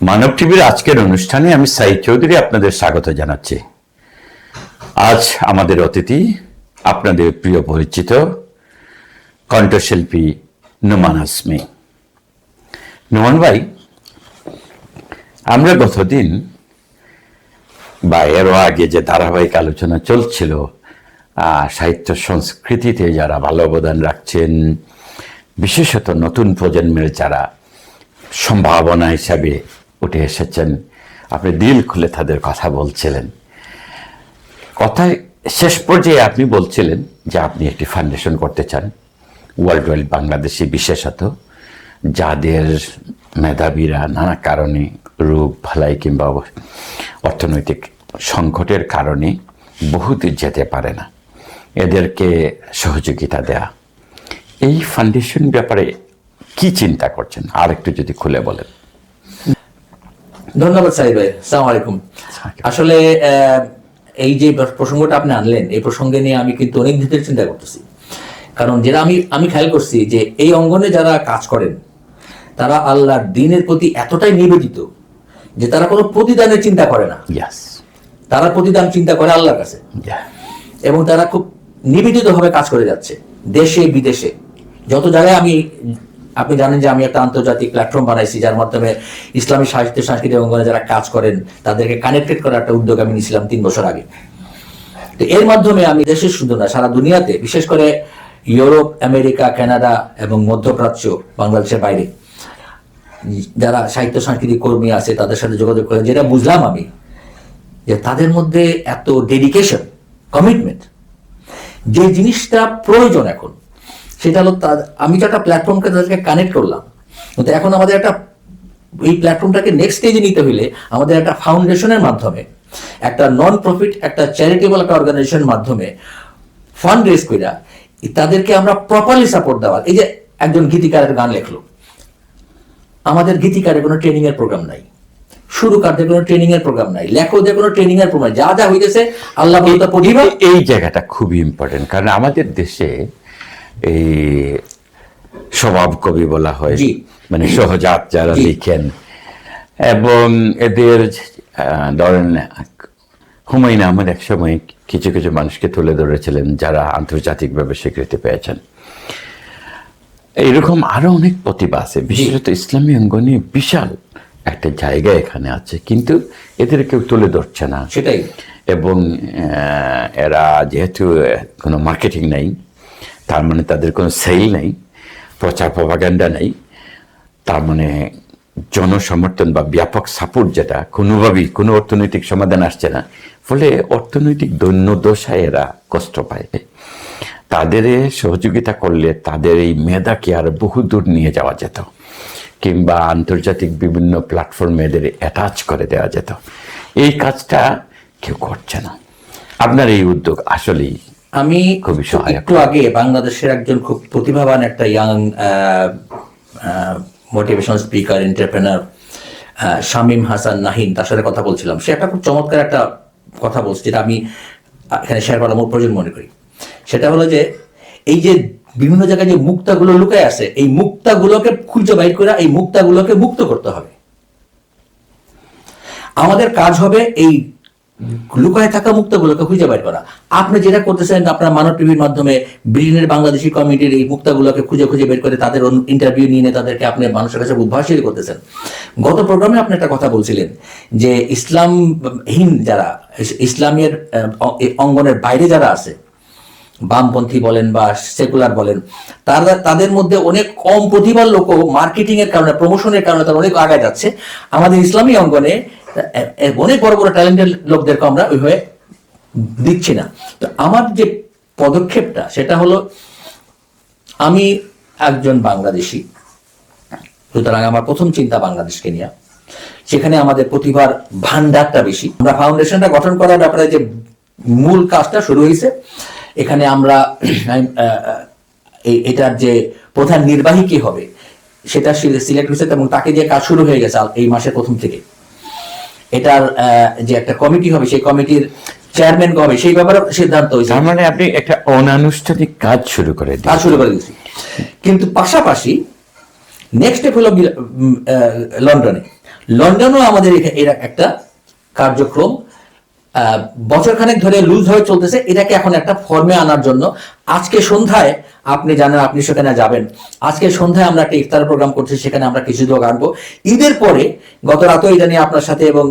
মানব টিভির আজকের অনুষ্ঠানে আমি সাইদ চৌধুরী আপনাদের স্বাগত জানাচ্ছি। আজ আমাদের অতিথি আপনাদের প্রিয় পরিচিত কণ্ঠশিল্পী নোমান হাসমি। নোমান ভাই, আমরা গতদিন বা এরও আগে যে ধারাবাহিক আলোচনা চলছিল সাহিত্য সংস্কৃতিতে যারা ভালো অবদান রাখছেন, বিশেষত নতুন প্রজন্মের যারা সম্ভাবনা হিসাবে উঠে এসেছেন, আপনি দিল খুলে তাদের কথা বলছিলেন। কথায় শেষ পর্যায়ে আপনি বলছিলেন যে আপনি একটি ফাউন্ডেশন করতে চান ওয়ার্ল্ড ওয়াইড বাংলাদেশি, বিশেষত যাদের মেধাবীরা নানা কারণে রোগ ভালাই কিংবা অর্থনৈতিক সংকটের কারণে বহুদূর যেতে পারে না, এদেরকে সহযোগিতা দেয়া। এই ফাউন্ডেশন ব্যাপারে কি চিন্তা করছেন আর একটু যদি খুলে বলেন। ধন্যবাদ সাইদ ভাই, আসসালামু আলাইকুম। আসলে এই যে প্রসঙ্গটা আপনি আনলেন, এই প্রসঙ্গে নিয়ে আমি কিন্তু অনেক ভিতরে চিন্তা করতেছি। কারণ যেটা আমি খেয়াল করছি যে এই অঙ্গনে যারা কাজ করেন তারা আল্লাহর দ্বীনের প্রতি এতটাই নিবেদিত যে তারা কোনো প্রতিদানের চিন্তা করে না। তারা প্রতিদান চিন্তা করে আল্লাহর কাছে, এবং তারা খুব নিবেদিতভাবে কাজ করে যাচ্ছে দেশে বিদেশে যত জায়গায়। আপনি জানেন যে আমি একটা আন্তর্জাতিক প্ল্যাটফর্ম বানাইছি যার মাধ্যমে ইসলামী সাহিত্য সাংস্কৃতিক অঙ্গনে যারা কাজ করেন তাদেরকে কানেক্টেড করার একটা উদ্যোগ আমি নিয়েছিলাম 3 বছর আগে। তো এর মাধ্যমে আমি দেশের শুধু না, সারা দুনিয়াতে, বিশেষ করে ইউরোপ, আমেরিকা, কানাডা এবং মধ্যপ্রাচ্য, বাংলাদেশের বাইরে যারা সাহিত্য সাংস্কৃতিক কর্মী আছে তাদের সাথে যোগাযোগ করে যেটা বুঝলাম আমি, যে তাদের মধ্যে এত ডেডিকেশন, কমিটমেন্ট, যে জিনিসটা প্রয়োজন এখন সেটা হলো আমি যে একটা প্ল্যাটফর্মকে তাদেরকে কানেক্ট করলাম, কিন্তু এখন আমাদের একটা এই প্ল্যাটফর্মটাকে নেক্সট স্টেজে নিতে হলে আমাদের একটা ফাউন্ডেশনের মাধ্যমে, একটা নন প্রফিট, একটা চ্যারিটেবল একটা অর্গানাইজেশনের মাধ্যমে ফান্ড রেজ করে তাদেরকে আমরা প্রপারলি সাপোর্ট দেওয়ার। এই যে একজন গীতিকারের গান লেখলো, আমাদের গীতিকারের কোনো ট্রেনিং এর প্রোগ্রাম নাই, সুরকারদের কোনো ট্রেনিং এর প্রোগ্রাম নাই, লেখকদের কোনো ট্রেনিং এর প্রোগ্রাম, যা যা হইতেছে আল্লাহ প্রতিভা। এই জায়গাটা খুবই ইম্পর্টেন্ট, কারণ আমাদের দেশে এই স্বভাব কবি বলা হয়, মানে সহজাত যারা লিখেন, এবং এদের ধরেন হুমায়ুন আহমেদ একসময় কিছু কিছু মানুষকে তুলে ধরেছিলেন যারা আন্তর্জাতিকভাবে স্বীকৃতি পেয়েছেন। এইরকম আরো অনেক প্রতিভা আছে, বিশেষত ইসলামী অঙ্গনে বিশাল একটা জায়গা এখানে আছে, কিন্তু এদের কেউ তুলে ধরছে না। সেটাই। এবং এরা যেহেতু কোনো মার্কেটিং নাই, তার মানে তাদের কোনো সেল নেই, প্রচার প্রপাগান্ডা নেই, তার মানে জনসমর্থন বা ব্যাপক সাপোর্ট যেটা কোনোভাবেই কোনো অর্থনৈতিক সমাধান আসছে না, ফলে অর্থনৈতিক দৈন্যদশায় এরা কষ্ট পায়। তাদের সহযোগিতা করলে তাদের এই মেধাকে আরো বহু দূর নিয়ে যাওয়া যেত, কিংবা আন্তর্জাতিক বিভিন্ন প্ল্যাটফর্মে এদের অ্যাটাচ করে দেওয়া যেত। এই কাজটা কেউ করছে না। আপনার এই উদ্যোগ আসলেই আমি খুবই সহায়ক। একটু আগে বাংলাদেশের একজন খুব প্রতিভাবান একটা young motivational speaker, entrepreneur Shamim Hasan Nahin, তার সাথে কথা বলছিলাম। সে একটা খুব চমৎকার একটা কথা বলছে, যেটা আমি এখানে শেয়ার করা আমার প্রয়োজন মনে করি। সেটা হলো যে এই যে বিভিন্ন জায়গায় যে মুক্তাগুলো লুকায় আছে, এই মুক্তাগুলোকে খুঁজে বাইর করে এই মুক্তাগুলোকে মুক্ত করতে হবে। আমাদের কাজ হবে এই লুকায় থাকা মুক্তাগুলোকে খুঁজে বাইর করা। আপনি যেটা করতেছেন আপনার মানব টিভির মাধ্যমে ব্রিটেনের বাংলাদেশি কমিটির এই মুক্তাগুলোকে খুঁজে খুঁজে বের করে তাদের ইন্টারভিউ নিয়ে তাদেরকে আপনি মানুষের কাছে উদ্ভাসিত করতেছেন। গত প্রোগ্রামে আপনি একটা কথা বলছিলেন যে ইসলামহীন যারা, ইসলামের অঙ্গনের বাইরে যারা আছে, বামপন্থী বলেন বা সেকুলার বলেন, তাদের মধ্যে অনেক কম প্রতিভার লোকও মার্কেটিং এর কারণে, প্রমোশনের কারণে তারা অনেক আগায় যাচ্ছে। আমাদের ইসলামী অঙ্গনে অনেক বড় বড় ট্যালেন্টেড লোকদেরকে আমরা ওইভাবে দিচ্ছি না। তো আমার যে পদক্ষেপটা সেটা হলো, আমি একজন বাংলাদেশি, সুতরাং আমার প্রথম চিন্তা বাংলাদেশকে নিয়ে। সেখানে আমাদের প্রতিভার ভান্ডারটা বেশি। আমরা ফাউন্ডেশনটা গঠন করার ব্যাপারে যে মূল কাজটা শুরু হয়েছে, এখানে আমরা এটার যে প্রধান নির্বাহী কি হবে সেটা সিলেক্ট হয়েছে, এবং তাকে যে কাজ শুরু হয়ে গেছে এই মাসের প্রথম থেকে। এটার যে একটা কমিটি হবে, সেই কমিটির চেয়ারম্যান হবে, সেই ব্যাপারে সিদ্ধান্ত হয়েছে। তার মানে আপনি একটা অনানুষ্ঠানিক কাজ শুরু করে দিয়েছি। কিন্তু পাশাপাশি নেক্সট স্টেপ হলো লন্ডনেও আমাদের এর একটা কার্যক্রম বছরখানেক ধরে লুজ হয়ে চলতেছে, এটাকে এখন একটা ফর্মে আনার জন্য আজকে সন্ধ্যায়, আপনি জানেন আপনি সেখানে যাবেন, আজকে সন্ধ্যায় আমরা একটা ইফতার প্রোগ্রাম করছি, সেখানে আমরা কিছু লোক আনবো। ঈদের পরে গত রাতেও এটা নিয়ে আপনার সাথে এবং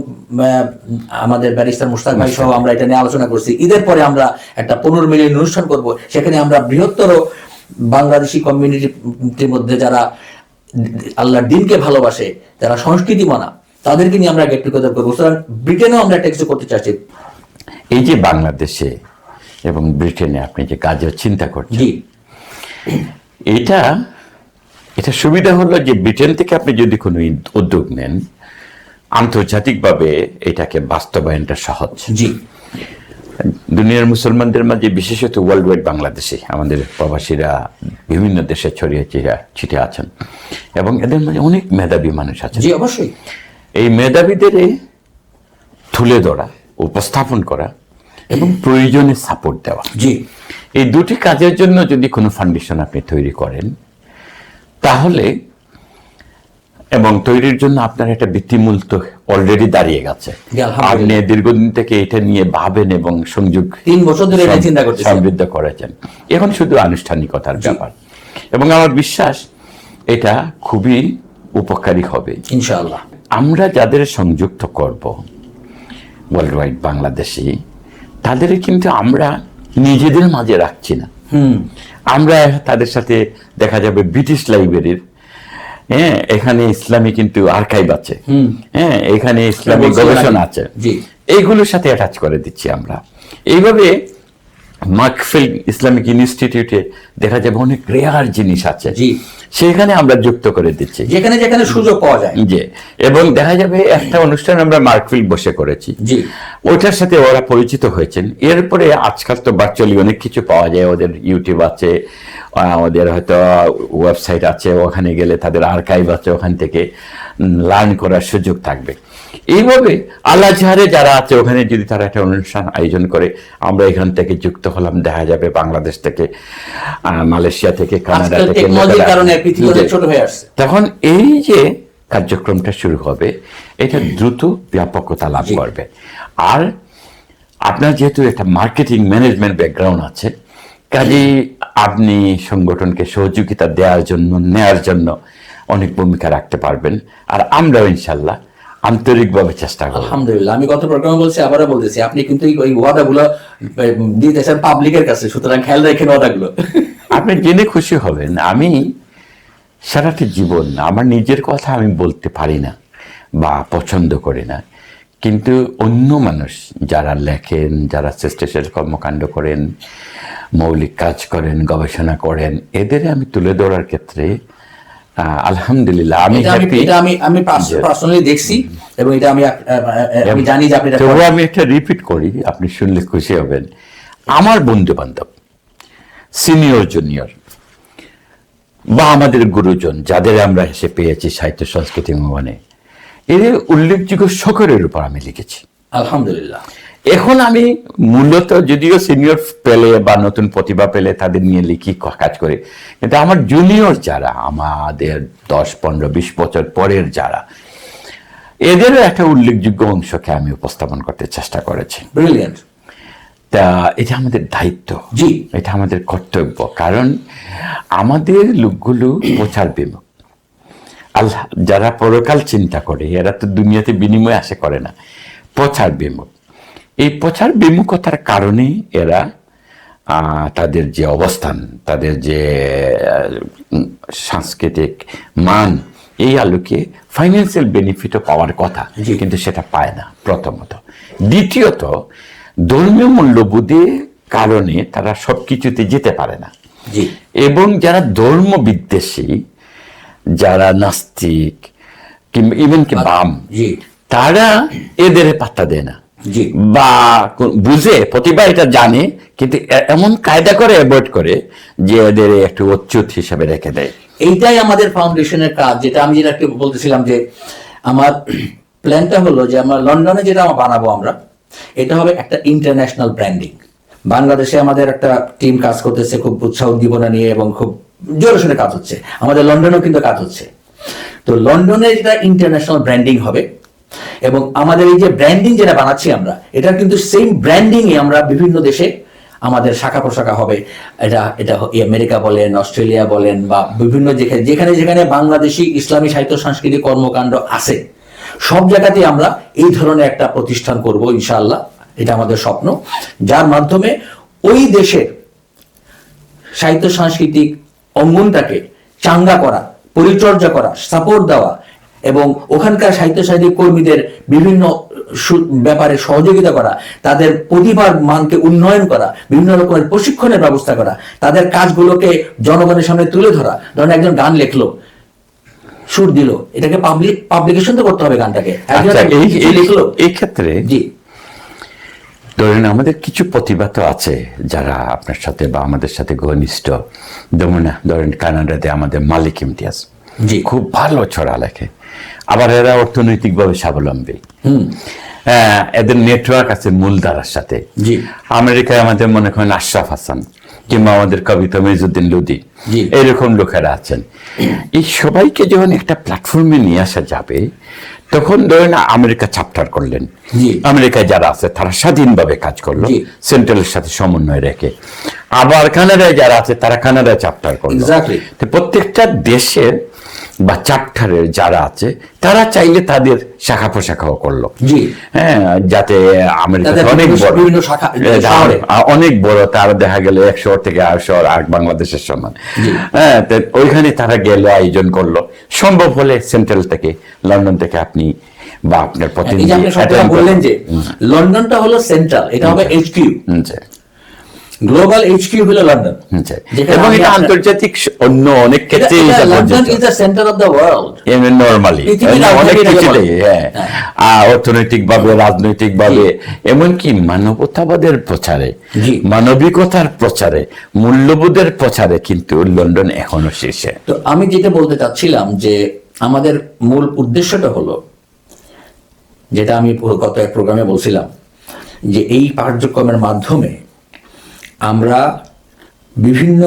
আমাদের ব্যারিস্টার মুশতাক ভাই সহ আমরা এটা নিয়ে আলোচনা করছি। ঈদের পরে আমরা একটা পুনর্মিলনী অনুষ্ঠান করব, সেখানে আমরা বৃহত্তর বাংলাদেশি কমিউনিটির মধ্যে যারা আল্লাহর দ্বীনকে ভালোবাসে, যারা সংস্কৃতি মানা, তাদেরকে নিয়ে আমরা গেট টুগেদার করবো। সুতরাং ব্রিটেনেও আমরা একটা কিছু করতে চাচ্ছি। এই যে বাংলাদেশে এবং ব্রিটেনে আপনি যে কাজের চিন্তা করছেন, জি, এটা সুবিধা হলো যে ব্রিটেন থেকে আপনি যদি কোনো উদ্যোগ নেন, আন্তর্জাতিকভাবে এটাকে বাস্তবায়নটা সহজ। জি, দুনিয়ার মুসলমানদের মাঝে, বিশেষত ওয়ার্ল্ড ওয়াইড বাংলাদেশে আমাদের প্রবাসীরা বিভিন্ন দেশে ছড়িয়ে ছিটে আছেন এবং এদের মাঝে অনেক মেধাবী মানুষ আছেন। জি, অবশ্যই। এই মেধাবীদের তুলে ধরা, উপস্থাপন করা এবং প্রয়োজনে সাপোর্ট দেওয়া, জি, এই দুটি কাজের জন্য যদি কোনো ফাউন্ডেশন আপনি তৈরি করেন, তাহলে এবং তৈরির জন্য আপনার একটা ভিত্তিমূল তো অলরেডি দাঁড়িয়ে গেছে। আপনি দীর্ঘদিন থেকে এটা নিয়ে ভাবেন এবং সংযোগ 3 বছর ধরে এটা চিন্তা করতেছেন, সমৃদ্ধ করেছেন। এখন শুধু আনুষ্ঠানিকতার ব্যাপার, এবং আমার বিশ্বাস এটা খুবই উপকারী হবে ইনশাআল্লাহ। আমরা যাদের সংযুক্ত করব ওয়ার্ল্ড ওয়াইড বাংলাদেশি, তাদের কিন্তু আমরা নিজেদের মাঝে রাখছি না। আমরা তাদের সাথে দেখা যাবে ব্রিটিশ লাইব্রেরির, হ্যাঁ, এখানে ইসলামী কিন্তু আর্কাইভ আছে, হ্যাঁ, এখানে ইসলামিক গবেষণা আছে, এইগুলোর সাথে অ্যাটাচ করে দিচ্ছি আমরা। এইভাবে মাকফিল ইসলামিক ইনস্টিটিউটে দেখা যাবে অনেক রেয়ার জিনিস আছে, সেখানে আমরা যুক্ত করে দিচ্ছি, যেখানে যেখানে সুযোগ পাওয়া যায়। যে এবং দেখা যাবে একটা অনুষ্ঠান আমরা মার্কফিল বসে করেছি, ওইটার সাথে ওরা পরিচিত হয়েছেন। এরপরে আজকাল তো ভার্চুয়ালি অনেক কিছু পাওয়া যায়, ওদের ইউটিউব আছে, ওদের হয়তো ওয়েবসাইট আছে, ওখানে গেলে তাদের আর্কাইভ আছে, ওখান থেকে লার্ন করার সুযোগ থাকবে। এইভাবে আল আজহারে যারা আছে ওখানে যদি তারা একটা অনুষ্ঠান আয়োজন করে, আমরা এখান থেকে যুক্ত হলাম, দেখা যাবে বাংলাদেশ থেকে, মালয়েশিয়া থেকে, কানাডা থেকে, তখন এই যে কার্যক্রমটা শুরু হবে, এটা দ্রুত ব্যাপকতা লাভ করবে। আর আপনার যেহেতু একটা মার্কেটিং ম্যানেজমেন্ট ব্যাকগ্রাউন্ড আছে, কাজেই আপনি সংগঠনকে সহযোগিতা নেওয়ার জন্য অনেক ভূমিকা রাখতে পারবেন। আর আমরাও ইনশাল্লাহ আন্তরিকভাবে চেষ্টা করব। আলহামদুলিল্লাহ। আমি গত প্রোগ্রামে বলছি, আবারও বলতেছি, আপনি কিন্তু ওই ওয়াদাগুলো দিতেছেন পাবলিকের কাছে, সুতরাং খেয়াল রাখেন ওয়াদাগুলো। আপনি জেনে খুশি হবেন, আমি সারাটি জীবন আমার নিজের কথা আমি বলতে পারি না বা পছন্দ করি না, কিন্তু অন্য মানুষ যারা লেখেন, যারা সৃষ্টিশীল কর্মকাণ্ড করেন, মৌলিক কাজ করেন, গবেষণা করেন, এদের আমি তুলে ধরার ক্ষেত্রে আলহামদুলিল্লাহ আমি পার্সোনালি দেখছি, এবং এটা আমি জানি যে আপনি, তবুও আমি একটা রিপিট করি, আপনি শুনলে খুশি হবেন। আমার বন্ধু বান্ধব, সিনিয়র জুনিয়র বা আমাদের গুরুজন যাদের আমরা এসে পেয়েছি সাহিত্য সংস্কৃতি ভবনে, এদের উল্লেখযোগ্য সকলের উপর আমি লিখেছি আলহামদুলিল্লাহ। এখন আমি মূলত যদিও সিনিয়র পেলে বা নতুন প্রতিভা পেলে তাদের নিয়ে লিখি, কাজ করি, কিন্তু আমার জুনিয়র যারা, আমাদের 10, 15, 20 বছর পরের যারা, এদেরও একটা উল্লেখযোগ্য অংশকে আমি উপস্থাপন করতে চেষ্টা করেছি। ব্রিলিয়ান্ট। তা এটা আমাদের দায়িত্ব, জি, এটা আমাদের কর্তব্য, কারণ আমাদের লোকগুলো প্রচার বিমুখ। আল্লাহ যারা পরকাল চিন্তা করে, এরা তো দুনিয়াতে বিনিময় আশা করে না, প্রচার বিমুখ। এই প্রচার বিমুখতার কারণে এরা তাদের যে অবস্থান, তাদের যে সাংস্কৃতিক মান, এই আলোকে ফাইন্যান্সিয়াল বেনিফিটও পাওয়ার কথা, কিন্তু সেটা পায় না প্রথমত। দ্বিতীয়ত, ধর্মীয় মূল্যবোধের কারণে তারা সবকিছুতে যেতে পারে না, এবং যারা ধর্ম বিদ্বেষী, যারা নাস্তিক, কিংবা ইভেন কি বাম, তারা এদের পাত্তা দেয় না, বা বুঝে, প্রতিভা এটা জানে, কিন্তু এমন কায়দা করে অ্যাভয়েড করে যে এদের একটু অচ্যুত হিসাবে রেখে দেয়। এইটাই আমাদের ফাউন্ডেশনের কাজ, যেটা আমি যেটা বলতেছিলাম, যে আমার প্ল্যানটা হলো যে আমরা লন্ডনে যেটা বানাবো, আমরা এটা হবে একটা ইন্টারন্যাশনাল ব্র্যান্ডিং। বাংলাদেশে আমাদের একটা টিম কাজ করতেছে খুব উৎসাহ উদ্দীপনা নিয়ে, এবং খুব জোরে সোরে কাজ হচ্ছে। আমাদের লন্ডনেও কিন্তু কাজ হচ্ছে। তো লন্ডনে যেটা ইন্টারন্যাশনাল ব্র্যান্ডিং হবে, এবং আমাদের এই যে ব্র্যান্ডিং যেটা বানাচ্ছি আমরা, এটা কিন্তু সেম ব্র্যান্ডিংই আমরা বিভিন্ন দেশে আমাদের শাখা প্রশাখা হবে। এটা এটা আমেরিকা বলেন, অস্ট্রেলিয়া বলেন, বা বিভিন্ন যেখানে যেখানে বাংলাদেশি ইসলামী সাহিত্য সাংস্কৃতিক কর্মকাণ্ড আছে, সব জায়গাতেই আমরা এই ধরনের একটা প্রতিষ্ঠান করব ইনশাআল্লাহ। এটা আমাদের স্বপ্ন, যার মাধ্যমে ওই দেশের সাহিত্য সাংস্কৃতিক অঙ্গনটাকে চাঙ্গা করা, পরিচর্যা করা, সাপোর্ট দেওয়া, এবং ওখানকার সাহিত্য সাহিত্যিক কর্মীদের বিভিন্ন ব্যাপারে সহযোগিতা করা, তাদের প্রতিভার মানকে উন্নয়ন করা, বিভিন্ন রকমের প্রশিক্ষণের ব্যবস্থা করা, তাদের কাজগুলোকে জনগণের সামনে তুলে ধরা। ধরেন একজন গান লিখলো, সুর দিল, এটাকে পাবলিকেশন তো করতে হবে গানটাকে। লিখলো, এই ক্ষেত্রে জি ধরেন আমাদের কিছু প্রতিভা তো আছে যারা আপনার সাথে বা আমাদের সাথে ঘনিষ্ঠ। ধরেন কানাডাতে আমাদের মালিক ইমতিয়াজ, জি খুব ভালো ছড়া লেখে, আবার এরা অর্থনৈতিকভাবে স্বাবলম্বী। এদের নেটওয়ার্ক আছে মূলধারার সাথে। জি আমেরিকায় আমাদের মনে করেন আশরাফ হাসান, কিংবা আমাদের কবিতা মেজুদ্দিন লুদি, জি এরকম লোকেরা আছেন। এই সবাইকে যখন একটা প্ল্যাটফর্মে নিয়ে আসা যাবে, তখন ধরেন আমেরিকা চ্যাপ্টার করলেন, জি আমেরিকায় যারা আছে তারা স্বাধীনভাবে কাজ করলো জি সেন্ট্রালের সাথে সমন্বয় রেখে, আবার কানাডায় যারা আছে তারা কানাডায় চ্যাপ্টার করলো। এক্স্যাক্টলি। তো প্রত্যেকটা দেশের বা চ্যাপ্টারের যারা আছে তারা চাইলে তাদের শাখা প্রশাখাও করলো। জি হ্যাঁ, যাতে আমেরিকা তাদের অনেক বড়, বিভিন্ন শাখা শহরে। অনেক বড়, তার দেখা গেল 100 থেকে 800 আর বাংলাদেশের সমান। জি। হ্যাঁ, তো ওইখানে তারা গেল, আয়োজন করলো। সম্ভব হলে সেন্ট্রাল থেকে, লন্ডন থেকে আপনি বা আপনার এই যে প্রতিনিধি আপনি সবটা বললেন যে লন্ডনটা হলো সেন্ট্রাল, এটা হবে HQ, গ্লোবাল HQ হলো লন্ডন। এবং এটা আন্তর্জাতিক অন্য অনেক ক্ষেত্রে London is the centre of the world. Normally অনেক কিছুতেই, হ্যাঁ, অর্থনৈতিক ভাবে, রাজনৈতিক ভাবে, এমনকি মানবতাবাদের প্রচারে, মানবিকতার প্রচারে, মূল্যবোধের প্রচারে কিন্তু লন্ডন এখনো শীর্ষে। তো আমি যেটা বলতে চাচ্ছিলাম যে আমাদের মূল উদ্দেশ্যটা হলো, যেটা আমি গত এক প্রোগ্রামে বলছিলাম, যে এই কার্যক্রমের মাধ্যমে আমরা বিভিন্ন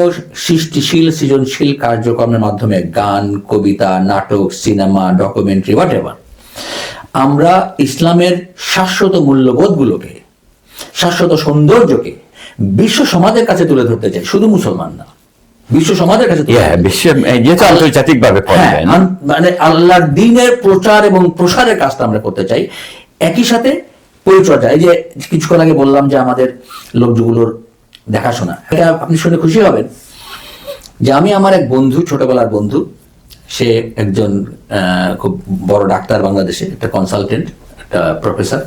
সৃষ্টিশীল সৃজনশীল কার্যক্রমের মাধ্যমে গান, কবিতা, নাটক, সিনেমা, ডকুমেন্টারি, হোয়াটএভার, আমরা ইসলামের শাশ্বত মূল্যবোধগুলোকে, শাশ্বত সৌন্দর্যকে বিশ্ব সমাজের কাছে তুলে ধরতে চাই। শুধু মুসলমান না, বিশ্ব সমাজের কাছে আন্তর্জাতিক ভাবে মানে আল্লাহর দ্বীনের প্রচার এবং প্রসারের কাজটা আমরা করতে চাই। একই সাথে পরিচর্যা, এই যে কিছুক্ষণ আগে বললাম যে আমাদের লোকগুলোর দেখাশোনা, এটা আপনি শুনে খুশি হবেন যে আমি আমার এক বন্ধু, ছোটবেলার বন্ধু, সে একজন খুব বড় ডাক্তার, বাংলাদেশে একটা কনসালটেন্ট, একটা প্রফেসর।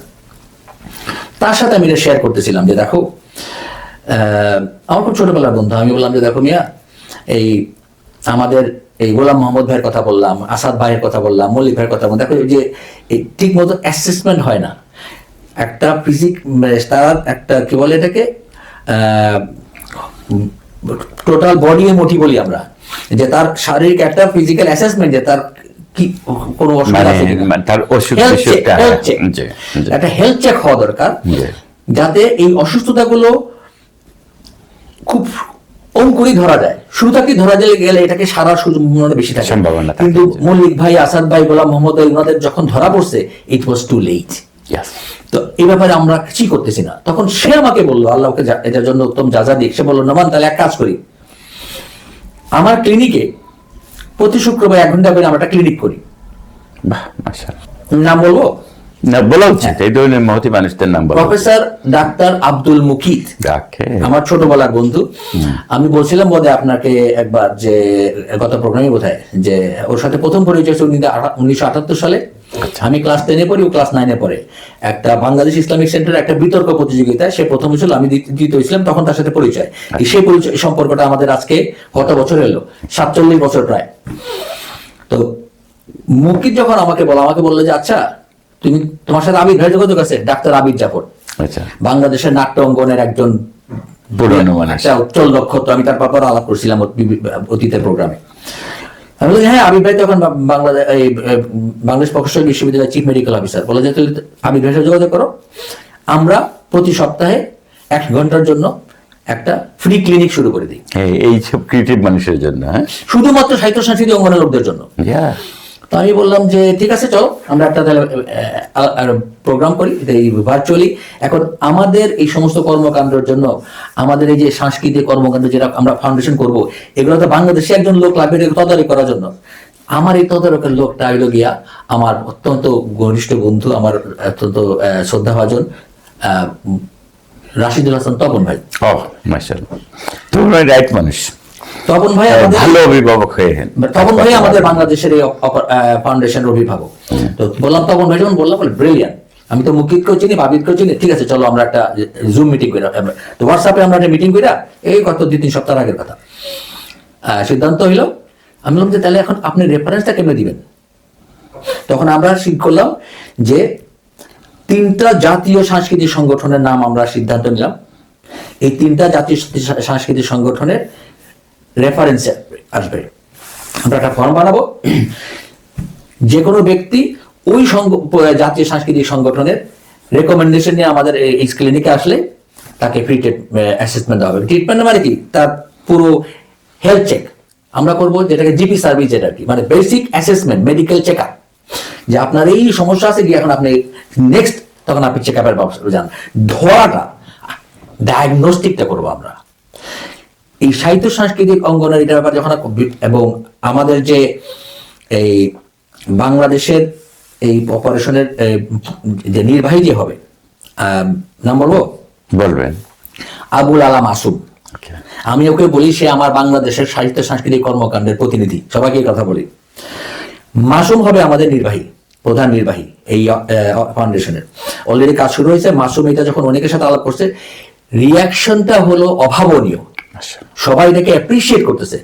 তার সাথে আমি এটা শেয়ার করতেছিলাম যে দেখো, আমার খুব ছোটবেলার বন্ধু, আমি বললাম যে দেখো মিয়া, এই আমাদের এই গোলাম মোহাম্মদ ভাইয়ের কথা বললাম, আসাদ ভাইয়ের কথা বললাম, মল্লিক ভাইয়ের কথা বললাম, দেখো যে ঠিক মতো অ্যাসেসমেন্ট হয় না। একটা তার একটা কি বলে এটাকে টোটাল বডি মোটি বলি আমরা, যে তার শারীরিক একটা ফিজিক্যাল অ্যাসেসমেন্ট, যে তার কি কোনো অসুবিধা আছে কিনা, তার অসুখ, একটা হেলথ চেক হওয়া দরকার, যাতে এই অসুস্থতাগুলো খুব অঙ্কুরই ধরা যায়। শুরুটাকে ধরা গেলে এটাকে সারা সুযোগ বেশি থাকে, সম্ভাবনা। কিন্তু মল্লিক ভাই, আসাদ ভাই, গোলাম মোহাম্মদ ভাই, ওনাদের যখন ধরা পড়ছে, ইট ওয়াজ টু লেট। তো এই ব্যাপারে আমরা কিছুই করতেছি না। তখন সে আমাকে বললো, আল্লাহকে এটার জন্য উত্তম যাজা দিক, সে বললো নোমান তাহলে এক কাজ করি, আমার ক্লিনিকে প্রতি শুক্রবার 1 ঘন্টা করে আমরা একটা ক্লিনিক করি। নাম বলবো না? বলা উচিত, এই ধরনের মহতি মানুষদের নাম বলা। প্রফেসর ডাক্তার আব্দুল মুকিত, আমার ছোটবেলার বন্ধু। আমি বলছিলাম বোধহয় আপনাকে একবার, যে গত প্রোগ্রামে বোধহয়, যে ওর সাথে প্রথম পরিচয় 1978 সালে। আমি ক্লাস 10-এ পড়ি, ও ক্লাস 9-এ পড়ে। একটা বাংলাদেশ ইসলামিক সেন্টার একটা বিতর্ক প্রতিযোগিতায় সে প্রথম হয়েছিল, আমি দ্বিতীয় হয়েছিলাম। তখন তার সাথে পরিচয়, সেই পরিচয় সম্পর্কটা আমাদের আজকে কত বছর হলো, 47 বছর প্রায়। তো মুকিত যখন আমাকে বললো যে আচ্ছা, তোমার সাথে আবির ভাইয়ের যোগাযোগ আছে? ডাক্তার আবির জাফর, বাংলাদেশের নাট্য অঙ্গনের একজন উজ্জ্বল নক্ষত্র। আমি তার ব্যাপারে আলাপ করছিলাম অতীতের প্রোগ্রামে। আমি বলি হ্যাঁ, আবির ভাই তখন বাংলাদেশ প্রকৌশল বিশ্ববিদ্যালয়ের চিফ মেডিকেল অফিসার। বলে যে তুমি আবির ভাইয়ের সাথে যোগাযোগ করো, আমরা প্রতি সপ্তাহে 1 ঘন্টার জন্য একটা ফ্রি ক্লিনিক শুরু করে দিই, এই সব ক্রিয়েটিভ মানুষের জন্য, শুধুমাত্র সাহিত্য সাংস্কৃতিক অঙ্গনের লোকদের জন্য। তো আমি বললাম যে ঠিক আছে চলো আমরা একটা তাহলে প্রোগ্রাম করি এই ভার্চুয়ালি। এখন আমাদের এই সমস্ত কর্মকাণ্ডের জন্য আমাদের এই যে সাংস্কৃতিক কর্মকাণ্ড যেটা আমরা ফাউন্ডেশন করব, এগুলো তো বাংলাদেশে একজন লোক লাগবে তদারকি করার জন্য। আমার এই তদারকের লোকটা হইল গিয়া আমার অত্যন্ত ঘনিষ্ঠ বন্ধু, আমার অত্যন্ত শ্রদ্ধাভাজন রাশিদুল হাসান তপন ভাই। ও মাশাআল্লাহ, তোমরা রাইট মানুষ। তপন ভাই ভালো অভিভাবক হয়ে তপন ভাই আমাদের বাংলাদেশের এই ফাউন্ডেশনের অভিভাবক। তো বললাম তপন ভাই যখন বললাম ব্রিলিয়ান্ট, আমি তো মুকিতকেও চিনি, বাবিদকেও চিনি, ঠিক আছে চলো আমরা একটা জুম মিটিং করি। তো হোয়াটসঅ্যাপে আমরা একটা মিটিং করি, এই কত 2-3 সপ্তাহ আগের কথা। সিদ্ধান্ত হইল, আমি বললাম যে তাহলে এখন আপনি রেফারেন্সটা কেমনে দিবেন? তখন আমরা ঠিক করলাম যে 3টা জাতীয় সাংস্কৃতিক সংগঠনের নাম আমরা সিদ্ধান্ত নিলাম। এই 3টা জাতীয় সাংস্কৃতিক সংগঠনের রেফারেন্স আসবে। আমরা একটা ফর্ম বানাবো, যে কোনো ব্যক্তি ওই জাতীয় সাংস্কৃতিক সংগঠনের রেকমেন্ডেশন নিয়ে আমাদের এই ক্লিনিকে আসলে তাকে ফ্রি অ্যাসেসমেন্ট দেওয়া হবে। ট্রিটমেন্ট মানে কি, তার পুরো হেলথ চেক আমরা করবো, যেটাকে জিপি সার্ভিস, যেটা কি মানে basic assessment, medical check up, যে আপনার এই সমস্যা আছে কি এখন আপনি নেক্সট, তখন আপনি চেক আপের ব্যবস্থা যান। ধরাটা, ডায়াগনস্টিকটা করবো আমরা। এই সাহিত্য সাংস্কৃতিক অঙ্গনের এটার ব্যাপারে যখন, এবং আমাদের যে এই বাংলাদেশের এই অপারেশনের যে নির্বাহী যে হবে, নাম বলবো? বলবেন। আবুল আলা মাসুম। আমি ওকে বলি সে আমার বাংলাদেশের সাহিত্য সাংস্কৃতিক কর্মকাণ্ডের প্রতিনিধি, সবাইকে এই কথা বলি। মাসুম হবে আমাদের নির্বাহী, প্রধান নির্বাহী এই ফাউন্ডেশনের। অলরেডি কাজ শুরু হয়েছে। মাসুম এটা যখন অনেকের সাথে আলাপ করছে, রিয়াকশনটা হলো অভাবনীয়, সবাই এটাকে অ্যাপ্রিসিয়েট করতেছে।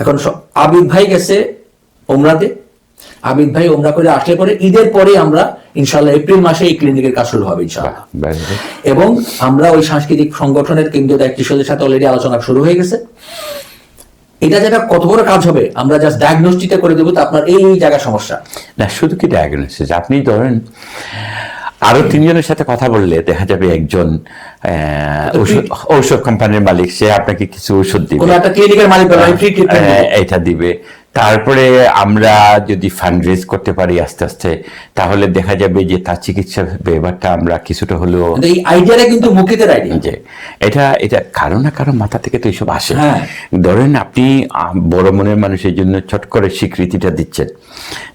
এখন আবিদ ভাই গেছে ওমরাতে, আবিদ ভাই ওমরা করে আসলে পরে ঈদের পরে আমরা ইনশাল্লাহ এপ্রিল মাসে এই ক্লিনিকের কাজ শুরু হবে ইনশাআল্লাহ। এবং আমরা ওই সাংস্কৃতিক সংগঠনের কেন্দ্রীয় দায়িত্বশীলদের সাথে অলরেডি আলোচনা শুরু হয়ে গেছে। এটা যেটা কত বড় কাজ হবে, আমরা জাস্ট ডায়াগনোস্টিকটা করে দেবো তো আপনার এই জায়গায় সমস্যা না। শুধু কি ডায়াগনোসিস, আপনি ধরেন আরো 3 জনের সাথে কথা বললে দেখা যাবে একজন ঔষধ কোম্পানির মালিক, সে আপনাকে কিছু ওষুধ দিবে, কোনো একটা ক্লিনিকের মালিক এটা দিবে। তারপরে আমরা যদি ফান্ড রেজ করতে পারি আস্তে আস্তে, তাহলে দেখা যাবে যে তার চিকিৎসা ব্যাপারটা আমরা কিছুটা হলেও, এই আইডিয়াটা কিন্তু মুকিতের আইডিয়া, যে এটা কারো না কারো মাথা থেকে তো এইসব আসে। হ্যাঁ। ধরেন আপনি বড় মনের মানুষের জন্য চট করে স্বীকৃতিটা দিচ্ছেন,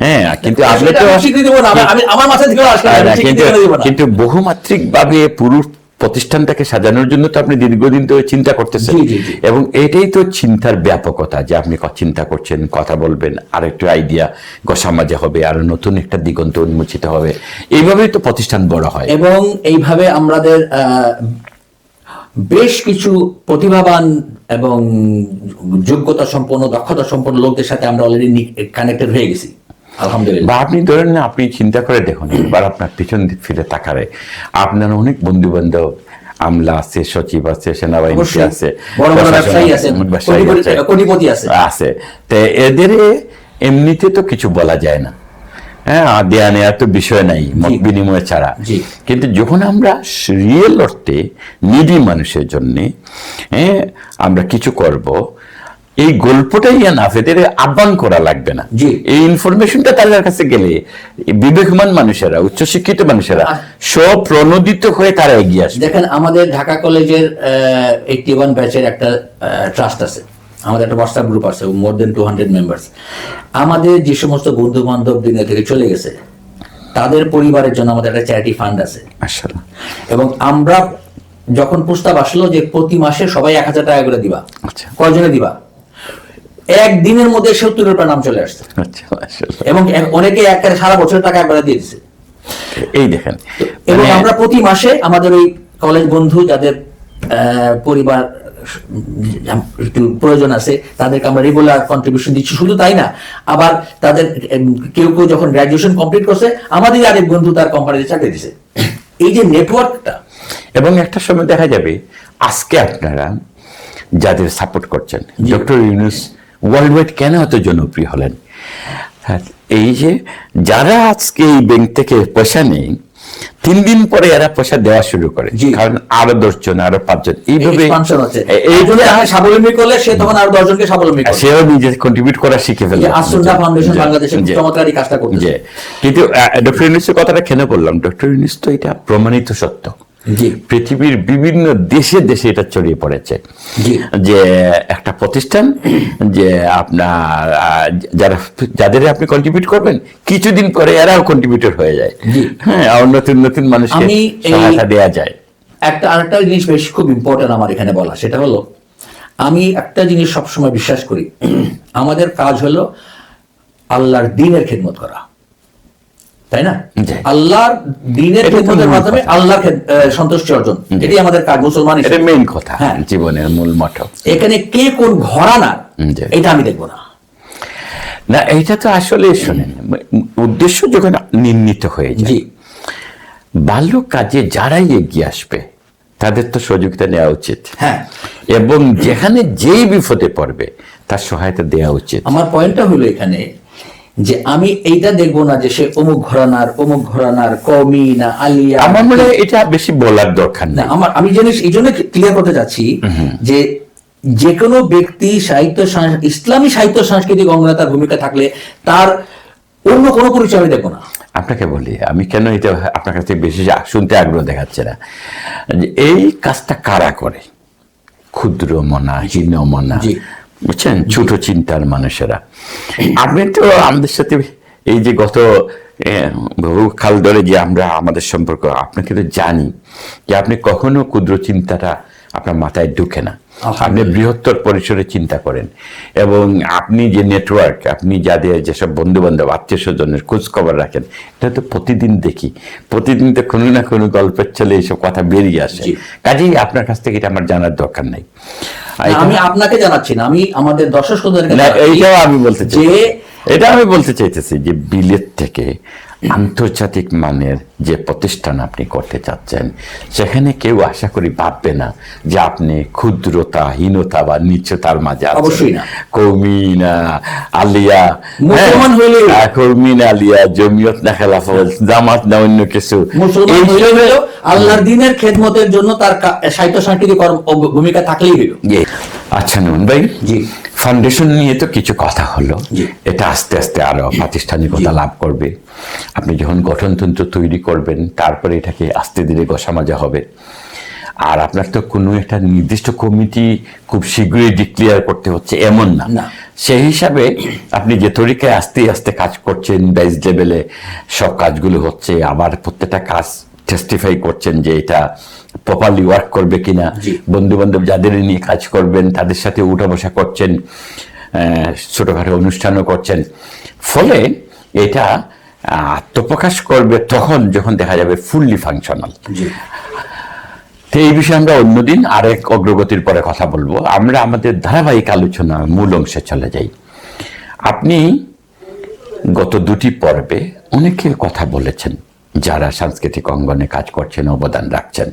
হ্যাঁ, কিন্তু আপনি তো আমার মাথা থেকে কিন্তু বহুমাত্রিক ভাবে পুরো প্রতিষ্ঠানটাকে সাজানোর জন্য তো আপনি দীর্ঘদিন ধরে চিন্তা করতেছেন, এবং এটাই তো চিন্তার ব্যাপকতা, যে আপনি চিন্তা করছেন, কথা বলবেন, আর একটু আইডিয়া সমাজে হবে, আর নতুন একটা দিগন্ত উন্মোচিত হবে। এইভাবেই তো প্রতিষ্ঠান বড় হয়। এবং এইভাবে আমাদের বেশ কিছু প্রতিভাবান এবং যোগ্যতা সম্পন্ন, দক্ষতা সম্পন্ন লোকদের সাথে আমরা অলরেডি কানেক্টেড হয়ে গেছি আলহামদুলিল্লাহ। বা আপনি ধরেন না, আপনি চিন্তা করে দেখুন এবার, আপনার পিছন দিক ফিরে তাকারে আপনার অনেক বন্ধু বান্ধব, আমলা আছে, সচিব আছে, সেনাবাহিনী আছে, বড় বড় ব্যবসায়ী আছে, কোটিপতি আছে। তো এদের এমনিতে তো কিছু বলা যায় না, হ্যাঁ, দেয়া নেওয়ার তো বিষয় নাই মত বিনিময় ছাড়া। কিন্তু যখন আমরা রিয়েল অর্থে নিডি মানুষের জন্য হ্যাঁ আমরা কিছু করব, এই গল্পটাই না, এদের আহ্বান করা লাগবে না। এই ইনফরমেশনটা তাদের কাছে গেলে বিবেকমান মানুষেরা, উচ্চশিক্ষিত মানুষেরা স্বপ্রণোদিত হয়ে তারা এগিয়ে আসবে। দেখেন আমাদের ঢাকা কলেজের 81 ব্যাচের একটা ট্রাস্ট আছে, আমাদের একটা হোয়াটসঅ্যাপ গ্রুপ আছে, মোর দেন 200 মেম্বার্স। আমাদের যে সমস্ত বন্ধু বান্ধব দুনিয়া থেকে চলে গেছে তাদের পরিবারের জন্য আমাদের একটা চ্যারিটি ফান্ড আছে। এবং আমরা যখন প্রস্তাব আসলো যে প্রতি মাসে সবাই 1000 টাকা করে দিবা, কয়জনে দিবা, একদিনের মধ্যে 70 নাম চলে আসছে। এবং অনেকে একবারে সারা বছরের টাকা একবারে দিয়ে দিচ্ছে। এই দেখেন, এবং আমরা প্রতি মাসে আমাদের ওই কলেজ বন্ধু যাদের পরিবার একটু প্রয়োজন আছে তাদেরকে আমরা রেগুলার কন্ট্রিবিউশন দিচ্ছি। শুধু তাই না, আবার তাদের কেউ কেউ যখন গ্রাজুয়েশন কমপ্লিট করছে আমাদের আরেক বন্ধু তার কোম্পানিতে চাকরি দিছে। এই যে নেটওয়ার্কটা, এবং একটা সময় দেখা যাবে আজকে আপনারা যাদের সাপোর্ট করছেন, ডক্টর ইউনূস ওয়ার্ল্ড ওয়াইড কেন এত জনপ্রিয় হলেন? এই যে যারা আজকে এই ব্যাংক থেকে পয়সা নেই, 3 দিন পরে এরা পয়সা দেওয়া শুরু করে, জি। কারণ আরো 10 জন, আরো 5 জন, এইভাবে Expansion হচ্ছে। এই এই জন্য আমি স্বাবলম্বী করলে সে তখন আরো 10 জনকে স্বাবলম্বী করবে। সেও নিজে কন্ট্রিবিউট করা শিখে ফেলে। আসুন্না ফাউন্ডেশন জি, বাংলাদেশে জি, চমৎকার এই কাজটা করতেছে। জি। কিন্তু ডক্টর ইউনূসের কথাটা কেন বললাম, ডক্টর ইউনূস তো এটা প্রমাণিত সত্য, জি পৃথিবীর বিভিন্ন দেশে দেশে এটা ছড়িয়ে পড়েছে, জি যে একটা প্রতিষ্ঠান যে আপনার যাদের আপনি কন্ট্রিবিউট করবেন কিছুদিন পরে এরাও কন্ট্রিবিউটর হয়ে যায়, জি। হ্যাঁ, আর নতুন নতুন মানুষকে আমি সহায়তা দেওয়া যায়। আরেকটা জিনিস বেশ খুব ইম্পর্টেন্ট আমার এখানে বলা, সেটা হলো আমি একটা জিনিস সবসময় বিশ্বাস করি, আমাদের কাজ হলো আল্লাহর দ্বীনের খেদমত করা, তাই না? জি। আল্লাহর দ্বীনের এটা তো খেদমতের মূল মাধ্যমে কথা। আল্লাহর সন্তুষ্টি অর্জন, জি। এটাই আমাদের কাজ মুসলমান এটা হিসেবে। মেইন কথা, হ্যাঁ। জীবনের মূল মটো। এখানে কে কোন ঘরানার জি। এটা আমি দেখবো না। না, এইটা তো আসলে শোনেন, উদ্দেশ্য যখন নির্ণীত হয়ে যায়, জি ভালো কাজে যারাই এগিয়ে আসবে তাদের তো সহযোগিতা নেওয়া উচিত, হ্যাঁ। এবং যেখানে যেই বিপদে পড়বে তার সহায়তা দেওয়া উচিত। আমার পয়েন্টটা হলো এখানে যে আমি এইটা দেখবো না যে সে অমুক ঘরানার কওমি না আলিয়া। আমার মনে হয় এটা বেশি বলার দরকার না, নেই। আমি জিনিস এই জন্য ক্লিয়ার করতে চাচ্ছি যে যে কোনো ব্যক্তি ইসলামী সাহিত্য সাংস্কৃতিক অঙ্গনে তার ভূমিকা থাকলে তার অন্য কোনো পরিচয় আমি দেখবো না। আপনাকে বলি, আমি কেন এটা আপনার কাছে বেশি শুনতে আগ্রহ দেখাচ্ছে না, যে এই কাজটা কারা করে? ক্ষুদ্র মনা, হীন মনা, জি। বুঝছেন, ছোট চিন্তার মানুষেরা। আপনি তো আমাদের সাথে এই যে গত বহু কাল ধরে যে আমরা আমাদের সম্পর্ক, আপনাকে তো জানি যে আপনি কখনো ক্ষুদ্র চিন্তাটা আপনার মাথায় ঢুকে না, আপনি বৃহত্তর পরিসরে চিন্তা করেন, এবং আপনি যে নেটওয়ার্ক, আপনি যাদের যেসব বন্ধু বান্ধব আত্মীয় স্বজনের খোঁজ খবর রাখেন, এটা তো প্রতিদিন দেখি, প্রতিদিন তো কোনো না কোনো গল্পের চলে এইসব কথা বেরিয়ে আসে। জি। কাজেই আপনার কাছ থেকে এটা আমার জানার দরকার নাই। আমি আপনাকে জানাচ্ছি না, আমি আমাদের দর্শক শ্রোতাদেরকে না, জানাচ্ছি এইটাও আমি বলতে চাই, যে এটা আমি বলতে চাইতেছি যে বিলেত থেকে আন্তর্জাতিক মানের যে প্রতিষ্ঠান আপনি করতে চাচ্ছেন, সেখানে কেউ আশা করি ভাববে না যে আপনি ক্ষুদ্রতা, হীনতা বা নিচতার মাঝে আছেন। অবশ্যই না। কওমি না আলিয়া, মুসলমান হইলেও। কওমি না আলিয়া, জমিয়ত না খেলাফত, জামাত না অন্য কিছু, মুসলমান এই হইলেও আল্লাহর দ্বীনের খেদমতের জন্য তার সাহিত্য সাংস্কৃতিক ভূমিকা থাকলেই হইল। আচ্ছা নুন ভাই, জি। ফাউন্ডেশন নিয়ে তো কিছু কথা হলো, জি। এটা আস্তে আস্তে আরো প্রাতিষ্ঠানিকতা লাভ করবে। আপনি যখন গঠনতন্ত্র তৈরি করবেন, তারপরে এটাকে আস্তে ধীরে গোছামাজা হবে। আর আপনার তো কোনো একটা নির্দিষ্ট কমিটি খুব শীঘ্রই ডিক্লেয়ার করতে হচ্ছে এমন না। না। সেই হিসাবে আপনি যে তরিকায় আস্তে আস্তে কাজ করছেন, বেস লেভেলে সব কাজগুলো হচ্ছে, আবার প্রত্যেকটা কাজ টেস্টিফাই করছেন যে এটা প্রপারলি ওয়ার্ক করবে কিনা, জি। বন্ধু বান্ধব যাদের নিয়ে কাজ করবেন তাদের সাথে উঠা বসা করছেন, ছোটখাটো অনুষ্ঠানও করছেন, ফলে এটা আত্মপ্রকাশ করবে তখন যখন দেখা যাবে ফুললি ফাংশনাল। জি। তো এই বিষয়ে আমরা অন্যদিন আরেক অগ্রগতির পরে কথা বলবো। আমরা আমাদের ধারাবাহিক আলোচনা মূল অংশে চলে যাই। আপনি গত 2টি পর্বে অনেকে কথা বলেছেন যারা সাংস্কৃতিক অঙ্গনে কাজ করছেন, অবদান রাখছেন।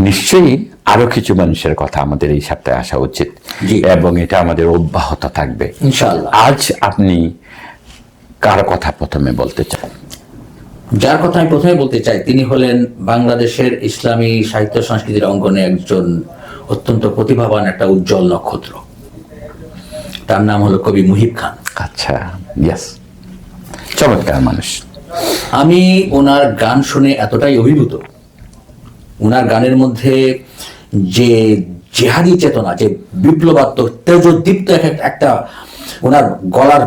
নিশ্চয়ই আরো কিছু মানুষের কথা আমাদের এই সপ্তাহে আসা উচিত, জি। এবং এটা আমাদের অব্যাহত থাকবে ইনশাআল্লাহ। আজ আপনি কার কথা প্রথমে বলতে চান? যার কথা আমি প্রথমে বলতে চাই তিনি হলেন বাংলাদেশের ইসলামী সাহিত্য সংস্কৃতির অঙ্গনে একজন অত্যন্ত প্রতিভাবান একটা উজ্জ্বল নক্ষত্র। তার নাম হলো কবি মুহিব খান। আচ্ছা, ইয়েস, চমৎকার মানুষ। আমি ওনার গান শুনে এতটাই অভিভূত, ওনার গানের মধ্যে যে জেহাদি চেতনা, যে বিপ্লবাত্মক তেজোদ্দীপ্ত একটা ওনার গলার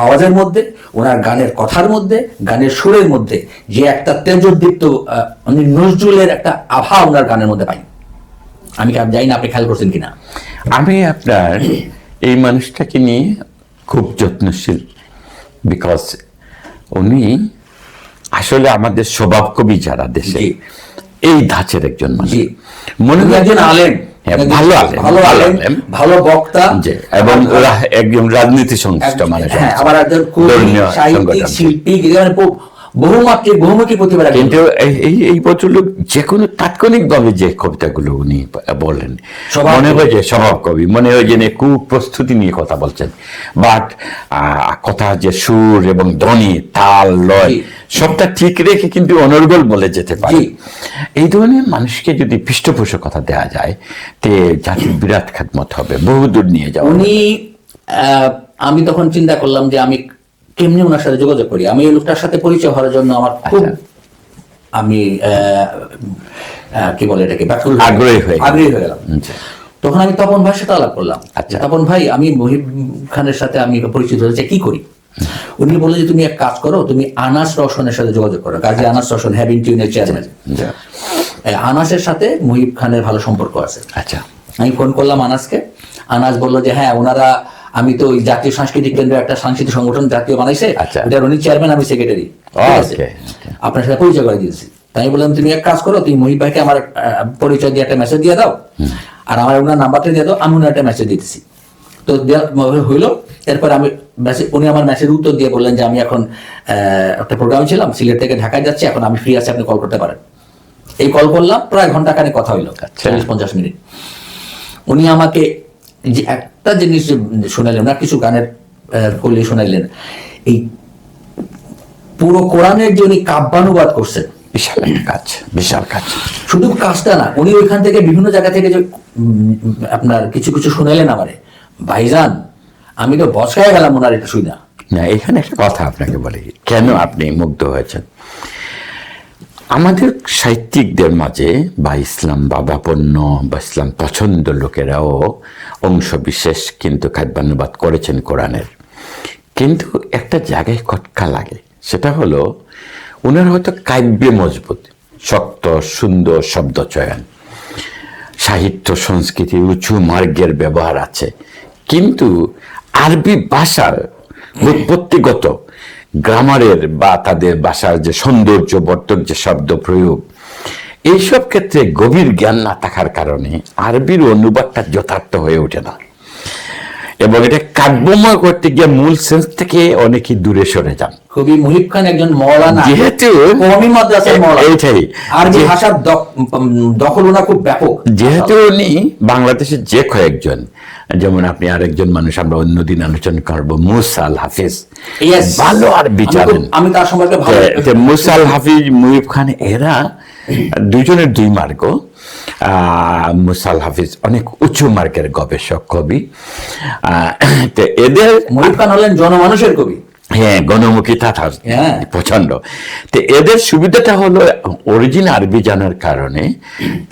আওয়াজের মধ্যে, ওনার গানের কথার মধ্যে, গানের সুরের মধ্যে যে একটা তেজোদ্দীপ্ত উনি নজরুলের একটা আভা ওনার গানের মধ্যে পাই। আমি জানি না আপনি খেয়াল করছেন কিনা। আমি আপনার এই মানুষটাকে নিয়ে খুব যত্নশীল, বিকজ উনি আসলে আমাদের স্বভাব কবি যারা দেশে, জি। এই ধাঁচের একজন মানুষ। জি। মনে উনি হয় একজন আলেম, হ্যাঁ, ভালো আলেম, ভালো আলেম, ভালো বক্তা, জি, এবং ওরা একজন রাজনীতি সংশ্লিষ্ট মানুষ, হ্যাঁ, আবার একজন কবি, ধর্মীয় সাহিত্যিক, সংগঠন। শিল্পী, বহুমাত্রিক বহুমুখী প্রতিভা রাখেন। কিন্তু এই ভদ্রলোক যে কোনো তাৎক্ষণিকভাবে যে কবিতাগুলো উনি বলেন, মনে হয় যে স্বভাব কবি, মনে হয় যে খুব প্রস্তুতি নিয়ে কথা বলছেন, বাট কথা যে সুর এবং ধ্বনি, তাল, লয় সবটা ঠিক রেখে কিন্তু অনর্গল বলে যেতে পারে। এই ধরনের মানুষকে যদি পৃষ্ঠপোষকতা দেওয়া যায়, তে জাতির বিরাট খেদমত হবে, বহুদূর নিয়ে যাওয়া। উনি আমি তখন চিন্তা করলাম যে আমি কেমনি ওনার সাথে যোগাযোগ করি। আমি এই লোকটার সাথে পরিচয় হওয়ার জন্য আমার খুব আমি কি বলে এটাকে আগ্রহী হয়ে গেলাম। তখন আমি তপন ভাইয়ের সাথে আলাপ করলাম। তপন ভাই, আমি মহিব খানের সাথে আমি পরিচিত হয়েছে, কি করি? উনি বলে যে তুমি এক কাজ করো, তুমি আনাস রওশনের সাথে যোগাযোগ করো। কাজী আনাস রওশন, হ্যাভিং টিউনের চেয়ারম্যান। আনাসের সাথে মহিব খানের ভালো সম্পর্ক আছে। আচ্ছা, আমি ফোন করলাম আনাসকে। আনাস বললো যে হ্যাঁ, ওনারা, আমি তো ওই জাতীয় সাংস্কৃতিক কেন্দ্র একটা সাংস্কৃতিক সংগঠন জাতীয় বানাইছে, ওটার উনি চেয়ারম্যান, আমি সেক্রেটারি, আপনার সাথে পরিচয় করে দিয়েছি। তাই বললাম তুমি এক কাজ করো, তুমি মহিব ভাইকে আমার পরিচয় দিয়ে একটা মেসেজ দিয়ে দাও, আর আমার ওনার নাম্বারটা দিয়ে দাও, আমি ওনার একটা মেসেজ দিতেছি। তো হইলো। এরপর আমি উনি আমার মেসেজ উত্তর দিয়ে বললেন যে আমি এখন একটা প্রোগ্রাম ছিলাম, সিলেট থেকে ঢাকায় যাচ্ছি, এখন আমি ফ্রি আছি, আপনি কল করতে পারেন। এই কল করলাম, প্রায় ঘন্টাখানেক কথা হইলো, 40-50 মিনিট। উনি আমাকে যে একটা জিনিস শোনালেন না, কিছু গানের কলি শোনাইলেন। এই পুরো কোরআনের যে উনি কাব্যানুবাদ করছেন, বিশাল কাজ, বিশাল কাজ। শুধু কাজটা না, উনি ওইখান থেকে বিভিন্ন জায়গা থেকে যে আপনার কিছু কিছু শোনাইলেন আমারে, ভাইজান আমি তো বসকায় গেলাম ওনার এটা শুই না। এখানে একটা কথা আপনাকে বলি, কেন আপনি মুগ্ধ হয়েছেন। আমাদের সাহিত্যিকদের মাঝে বা ইসলাম বাবাপন্ন বা ইসলাম পছন্দ লোকেরাও অংশ বিশেষ কিন্তু কাব্যানুবাদ করেছেন কোরআনের। কিন্তু একটা জায়গায় খটকা লাগে, সেটা হলো ওনার হয়তো কাব্যে মজবুত, শক্ত সুন্দর শব্দ চয়ন, সাহিত্য সংস্কৃতি উঁচু মার্গের ব্যবহার আছে, কিন্তু আরবি ভাষার উৎপত্তিগত গ্রামারের বা তাদের ভাষার যে সৌন্দর্য বর্তক যে শব্দ প্রয়োগ, এইসব ক্ষেত্রে গভীর জ্ঞান না থাকার কারণে আরবির অনুবাদটা যথার্থ হয়ে ওঠে না, এবং এটা কাব্যময় করতে গিয়ে মূল সেন্স থেকে অনেকে দূরে সরে যান। কবি মুহিব খান একজন মাওলানা, যেহেতু কওমি মাদ্রাসার মাওলানা, এইটাই আরবি ভাষার দখল ওনার খুব ব্যাপক। যেহেতু উনি বাংলাদেশের যে কয়েকজন, যেমন আপনি আরেকজন মানুষ আমরা অন্যদিন আলোচনা করবো, মুসা আল হাফিজ, ভালো আরবি জানেন, আমি তার সম্পর্কে ভালো। মুসা আল হাফিজ, মুহিব খান, এরা দুজনের দুই মার্গ। মুসা আল হাফিজ অনেক উঁচু মার্গের গবেষক কবি, তো এদের, মুহিব খান হলেন জনমানুষের কবি, হ্যাঁ, গণমুখী তাথার প্রচন্ড। তো এদের সুবিধাটা হলো অরিজিন আরবি জানার কারণে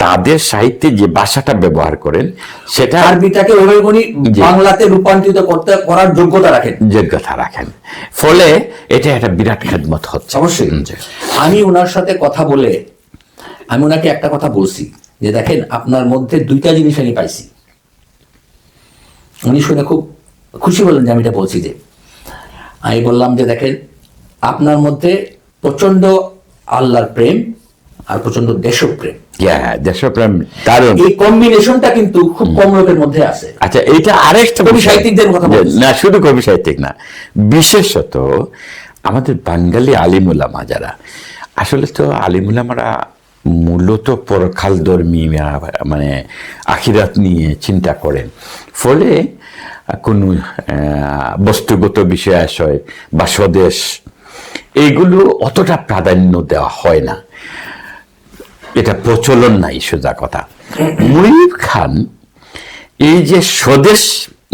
তাদের সাহিত্যে যে ভাষাটা ব্যবহার করেন সেটা আরবিটাকে ওইভাবে বাংলাতে রূপান্তরিত করার যোগ্যতা রাখেন, ফলে এটা একটা বিরাট খেদমত হচ্ছে। অবশ্যই। আমি ওনার সাথে কথা বলে আমি ওনাকে একটা কথা বলছি যে দেখেন, আপনার মধ্যে দুইটা জিনিস আমি পাইছি। উনি শুনে খুব খুশি বললেন যে আমি এটা বলছি। যে আমি বললাম যে দেখেন, আপনার মধ্যে প্রচন্ড আল্লাহর প্রেম আর প্রচন্ড দেশপ্রেম, দেশপ্রেম দারুণ, এই কম্বিনেশনটা কিন্তু খুব কম লোকের মধ্যে আছে। আচ্ছা, এইটা আরেকটা কবি সাহিত্যিকদের কথা না, শুধু কবি সাহিত্যিক না, বিশেষত আমাদের বাঙালি আলিমুলামা যারা, আসলে তো আলিমুলামারা মূলত পরকাল ধর্মী, মানে আখিরাত নিয়ে চিন্তা করেন, ফলে কোনো বস্তুগত বিষয় আশয় বা স্বদেশ এইগুলো অতটা প্রাধান্য দেওয়া হয় না, এটা প্রচলন নাই, সোজা কথা। মুহিব খান এই যে স্বদেশ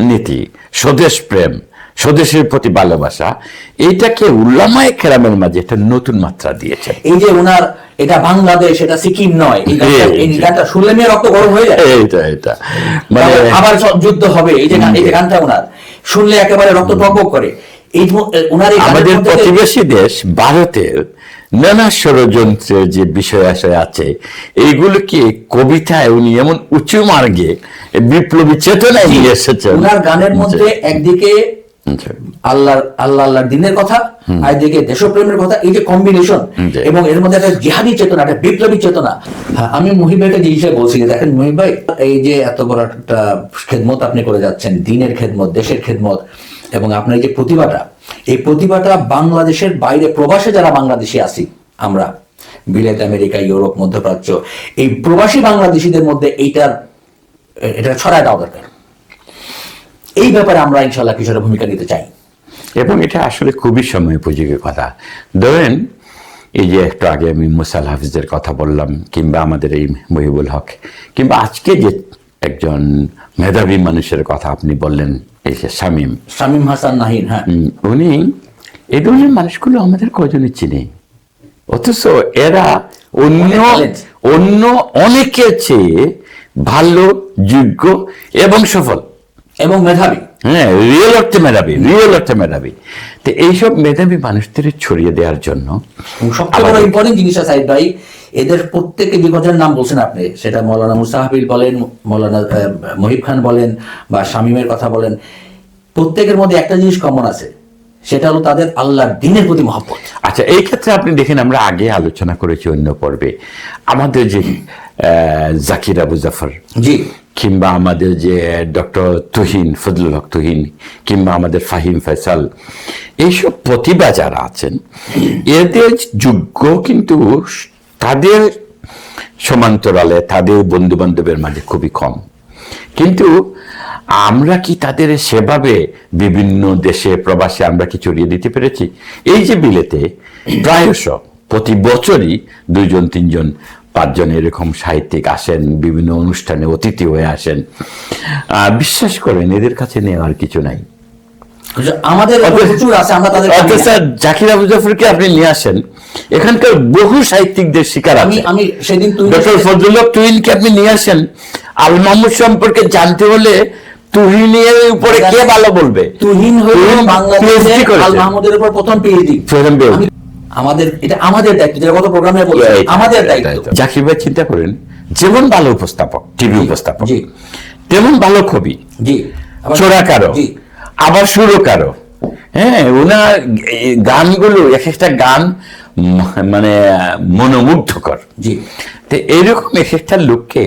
নীতি, স্বদেশ প্রেম, স্বদেশের প্রতি ভালোবাসা, এইটাকে উলামায়ে কেরামের মাঝে একটা নতুন মাত্রা দিয়েছে। এই যে ওনার এটা বাংলাদেশ, এটা সিকিম নয়, এই গানটা শুনলে মেয়ে রক্ত গরম হয়ে যায়। এটা মানে আবার যুদ্ধ হবে, এই যে গানটা ওনার শুনলে একেবারে রক্ত টকবক করে। এই ওনার আমাদের প্রতিবেশী দেশ ভারতের নানা ষড়যন্ত্রের যে বিষয় আশয় আছে, এইগুলোকে কবিতায় উনি এমন উঁচু মার্গে বিপ্লবী চেতনায় নিয়ে এসেছেন। ওনার গানের মধ্যে একদিকে আল্লাহর দিনের কথা, আর এদিকে দেশপ্রেমের কথা, এই যে কম্বিনেশন, এবং এর মধ্যে একটা জিহাদি চেতনা, একটা বিপ্লবী চেতনা। আমি মুহিব ভাইকে যে হিসেবে বলছি, দেখেন মুহিব ভাই, এই যে এত বড় একটা খেদমত আপনি করে যাচ্ছেন, দিনের খেদমত, দেশের খেদমত, এবং আপনার এই যে প্রতিভাটা, এই প্রতিভাটা বাংলাদেশের বাইরে প্রবাসে যারা বাংলাদেশি আছি আমরা, বিলেত, আমেরিকা, ইউরোপ, মধ্যপ্রাচ্য, এই প্রবাসী বাংলাদেশিদের মধ্যে এটা ছড়ায় দেওয়া দরকার। এই ব্যাপারে আমরা ইনশাল্লাহ কিছুটা ভূমিকা নিতে চাই। এবং এটা আসলে খুবই সময়োপযোগী কথা। ধরেন এই যে একটু আগে আমি মুসাল হাফিজের কথা বললাম, কিংবা আমাদের এই মহিবুল হক, কিংবা আজকে যে একজন মেধাবী মানুষের কথা আপনি বললেন, এই যে শামীম হাসান নাহিন, হ্যাঁ, উনি এই ধরনের মানুষগুলো আমাদের কজনই চিনি, অথচ এরা অন্য অনেকের চেয়ে ভালো, যোগ্য এবং সফল এবং মেধাবী। হ্যাঁ, রিয়েল অর্থে মেধাবী। তো এইসব মেধাবী মানুষদের ছড়িয়ে দেওয়ার জন্য সবচেয়ে বড় ইম্পর্টেন্ট জিনিসটা সাইদ ভাই, এদের প্রত্যেকে যে কথার নাম বলছেন আপনি, সেটা মৌলানা মুস্তাহাবিল বলেন, মৌলানা মহিব খান বলেন, বা শামীমের কথা বলেন, প্রত্যেকের মধ্যে একটা জিনিস কমন আছে, সেটা হলো তাদের আল্লাহর দ্বীনের প্রতি মহব্বত। আচ্ছা, এই ক্ষেত্রে আপনি দেখেন, আমরা আগে আলোচনা করেছি অন্য পর্বে, আমাদের যে জাকির আবু জাফর, জি, কিংবা আমাদের যে ডক্টর তুহিন, ফজলুল হক তুহিন, কিংবা আমাদের ফাহিম ফয়সাল, এইসব প্রতিভা যারা আছেন, এদের যোগ্য কিন্তু তাদের সমান্তরালে তাদের বন্ধু বান্ধবের মাঝে খুবই কম। কিন্তু আমরা কি তাদের সেভাবে বিভিন্ন দেশে প্রবাসে আমরা কি ছড়িয়ে দিতে পেরেছি? এই যে বিলেতে প্রায়শ প্রতি বছরই 2জন 3জন 5জন এরকম সাহিত্যিক আসেন, বিভিন্ন অনুষ্ঠানে অতিথি হয়ে আসেন। বিশ্বাস করেন, এদের কাছে নেওয়ার কিছু নাই। আমাদের প্রচুর আছে, আমরা তাদের জাকির আবু জাফরকে আপনি নিয়ে আসেন, এখানকার বহু সাহিত্যিকদের শিকার আছে। আমি সেদিন ডক্টর ফজলুল হক তুহিনকে আপনি নিয়ে আসেন, আল মাহমুদ সম্পর্কে জানতে হলে তুহিনের উপরে কে ভালো বলবে? তুহিন হলো বাংলাদেশে আল মাহমুদের উপর প্রথম পিএইচডি। আমাদের দায়িত্ব, যেটা গত প্রোগ্রামে বলছি, আমাদের দায়িত্ব। জাকির ভাই চিন্তা করেন, যেমন ভালো উপস্থাপক, টিভি উপস্থাপক, তেমন ভালো কবি, চোরাকারও, আবার সুরকারও। হ্যাঁ, ওনার গানগুলো এক একটা গান মানে মনোমুগ্ধকর। জি, তো এইরকম এক একটা লোককে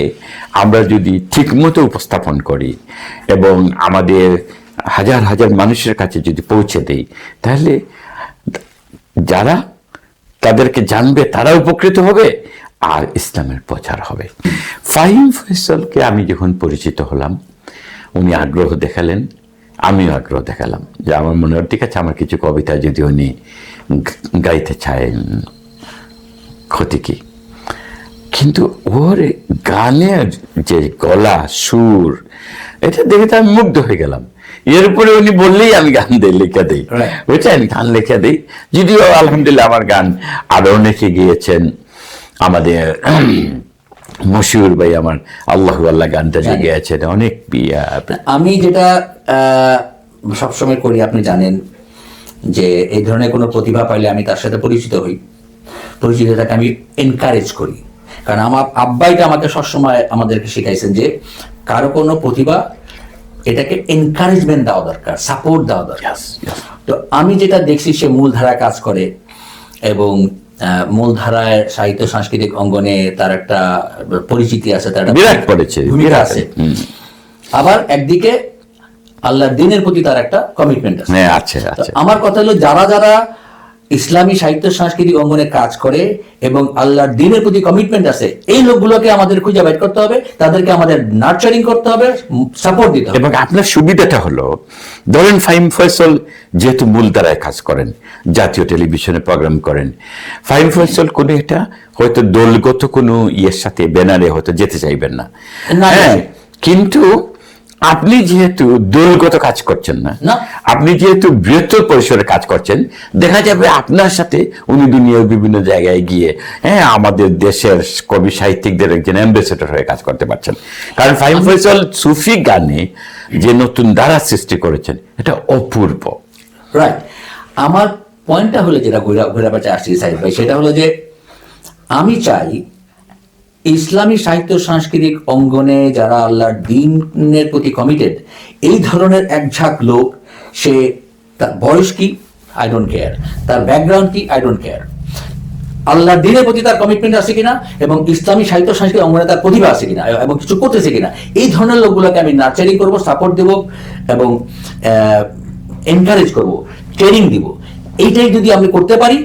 আমরা যদি ঠিকমতো উপস্থাপন করি এবং আমাদের হাজার হাজার মানুষের কাছে যদি পৌঁছে দেই, তাহলে যারা তাদেরকে জানবে তারা উপকৃত হবে, আর ইসলামের প্রচার হবে। ফাহিম ফয়সালকে আমি যখন পরিচিত হলাম, উনি আগ্রহ দেখালেন, আমিও আগ্রহ দেখালাম যে আমার মনে হয় ঠিক আছে, আমার কিছু কবিতা যদি উনি গাইতে চায়, ক্ষতি কি? কিন্তু ওর গানের যে গলা, সুর, এটা দেখে তো আমি মুগ্ধ হয়ে গেলাম। এরপরে উনি বললেই আমি গান লিখে দিই, বুঝছেন, গান লিখে দিই। যদিও আলহামদুলিল্লাহ আমার গান আরো অনেকে গিয়েছেন, আমাদের মশিউর ভাই আমার আল্লাহু আল্লাহ গানটা যে গিয়েছেন, অনেক আমি যেটা সবসময় করি, আপনি জানেন যে এই ধরনের কোনো প্রতিভা পাইলে আমি তার সাথে পরিচিত হই, পরিচিতটাকে আমি এনকারেজ করি। কারণ আমার আব্বাইটা আমাকে সবসময় আমাদেরকে শিখাইছেন যে কারো কোনো প্রতিভা, এটাকে এনকারেজমেন্ট দেওয়া দরকার, সাপোর্ট দেওয়া দরকার। তো আমি যেটা দেখছি, সে মূলধারা কাজ করে এবং মূলধারায় সাহিত্য সাংস্কৃতিক অঙ্গনে তার একটা পরিচিতি আছে, তার একটা বিরাট পড়েছে, ভূমিকা আছে। আবার একদিকে আল্লাহর দ্বীনের প্রতি তার একটা কমিটমেন্ট আছে। আমার কথা হলো, যারা যারা ইসলামী সাহিত্য সাংস্কৃতিক অঙ্গনে কাজ করে এবং আল্লাহর দ্বীনের প্রতি কমিটমেন্ট আছে, এই লোকগুলোকে আমাদের খুঁজে বের করতে হবে, তাদেরকে আমাদের নার্চারিং করতে হবে, সাপোর্ট দিতে হবে। এবং আপনার সুবিধাটা হলো, ধরেন ফাহিম ফয়সাল যেহেতু মূলধারায় কাজ করেন, জাতীয় টেলিভিশনে প্রোগ্রাম করেন, ফাহিম ফয়সাল কোনো এটা হয়তো দলগত কোনো ইয়ের সাথে ব্যানারে হয়তো যেতে চাইবেন না, হ্যাঁ, কিন্তু আপনি যেহেতু দলগত কাজ করছেন না, আপনি যেহেতু বৃহত্তর পরিসরে কাজ করছেন, দেখা যাবে আপনার সাথে উনি দুনিয়ার বিভিন্ন জায়গায় গিয়ে, হ্যাঁ, আমাদের দেশের কবি সাহিত্যিকদের একজন অ্যাম্বাসেডর হয়ে কাজ করতে পারছেন। কারণ ফাহিম ফয়সাল সুফি গানে যে নতুন ধারা সৃষ্টি করেছেন, এটা অপূর্ব। রাইট। আমার পয়েন্টটা হলো, যেটা ঘুরে পাচ্ছে আসছি সাইদ ভাই, সেটা হলো যে আমি চাই ইসলামী সাহিত্য সাংস্কৃতিক অঙ্গনে যারা আল্লাহর দ্বীনের প্রতি কমিটেড, এই ধরনের এক ঝাঁক লোক, সে তার বয়স কি আই ডোন্ট কেয়ার, তার ব্যাকগ্রাউন্ড কি আই ডোন্ট কেয়ার, আল্লাহর দ্বীনের প্রতি তার কমিটমেন্ট আছে কিনা এবং ইসলামী সাহিত্য সাংস্কৃতিক অঙ্গনে তার প্রতিভা আছে কিনা এবং কিছু করতেছে কিনা, এই ধরনের লোকগুলোকে আমি নার্চারিং করবো, সাপোর্ট দেবো এবং এনকারেজ করব। ট্রেনিং দিব, এইটাই যদি আমি করতে পারি,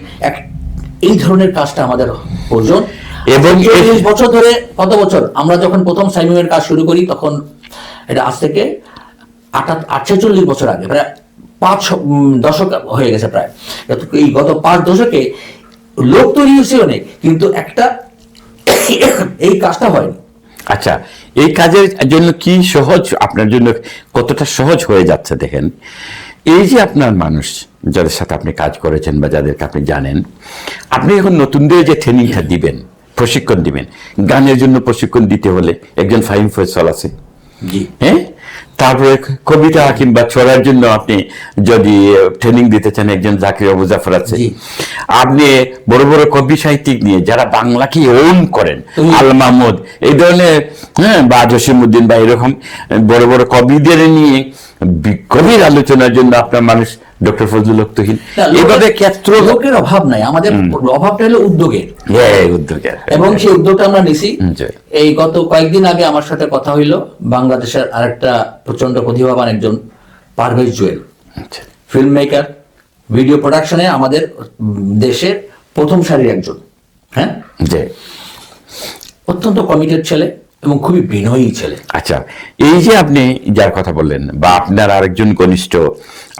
এই ধরনের কাজটা আমাদের প্রয়োজন। এবং 40 বছর ধরে, কত বছর আমরা যখন প্রথম সাইমিমের কাজ শুরু করি, তখন এটা আজ থেকে 48 বছর আগে, প্রায় 5 দশক হয়ে গেছে প্রায়। এই গত 5 দশকে লোক তৈরি হয়েছে অনেক, কিন্তু একটা এই কাজটা হয়নি। আচ্ছা, এই কাজের জন্য কি সহজ, আপনার জন্য কতটা সহজ হয়ে যাচ্ছে দেখেন। এই যে আপনার মানুষ যাদের সাথে আপনি কাজ করেছেন বা যাদেরকে আপনি জানেন, আপনি এখন নতুনদের যে ট্রেনিংটা দিবেন, প্রশিক্ষণ দিবেন, গানের জন্য প্রশিক্ষণ দিতে হলে একজন ফাহিম ফয়সাল আছে, হ্যাঁ, তারপরে কবিতা কিংবা ছড়ার জন্য আপনি যদি ট্রেনিং দিতে চান একজন জাকির আবু জাফর আছে, আপনি বড় বড় কবি সাহিত্যিক নিয়ে যারা বাংলাকে ওন করেন, আল মাহমুদ এই ধরনের, হ্যাঁ, বা জসিমউদ্দিন বা এরকম বড় বড় কবিদের নিয়ে গভীর আলোচনার জন্য আপনার মানুষ ডক্টর ফজলুল হক তুহিন। এইভাবে ক্ষেত্র লোকের অভাব নাই, আমাদের অভাবটা হলো উদ্যোগের। এবং সেই উদ্যোগটা আমরা নিছি। এই গত কয়েকদিন আগে আমার সাথে কথা হইল বাংলাদেশের আরেকটা প্রচন্ড প্রতিভাবান একজন Parvez Jewel, film maker, video প্রোডাকশনে আমাদের দেশের প্রথম সারির একজন, হ্যাঁ, অত্যন্ত কমিটেড ছেলে এবং খুবই বিনয়ী ছেলে। আচ্ছা, এই যে আপনি যার কথা বললেন, বা আপনার আরেকজন ঘনিষ্ঠ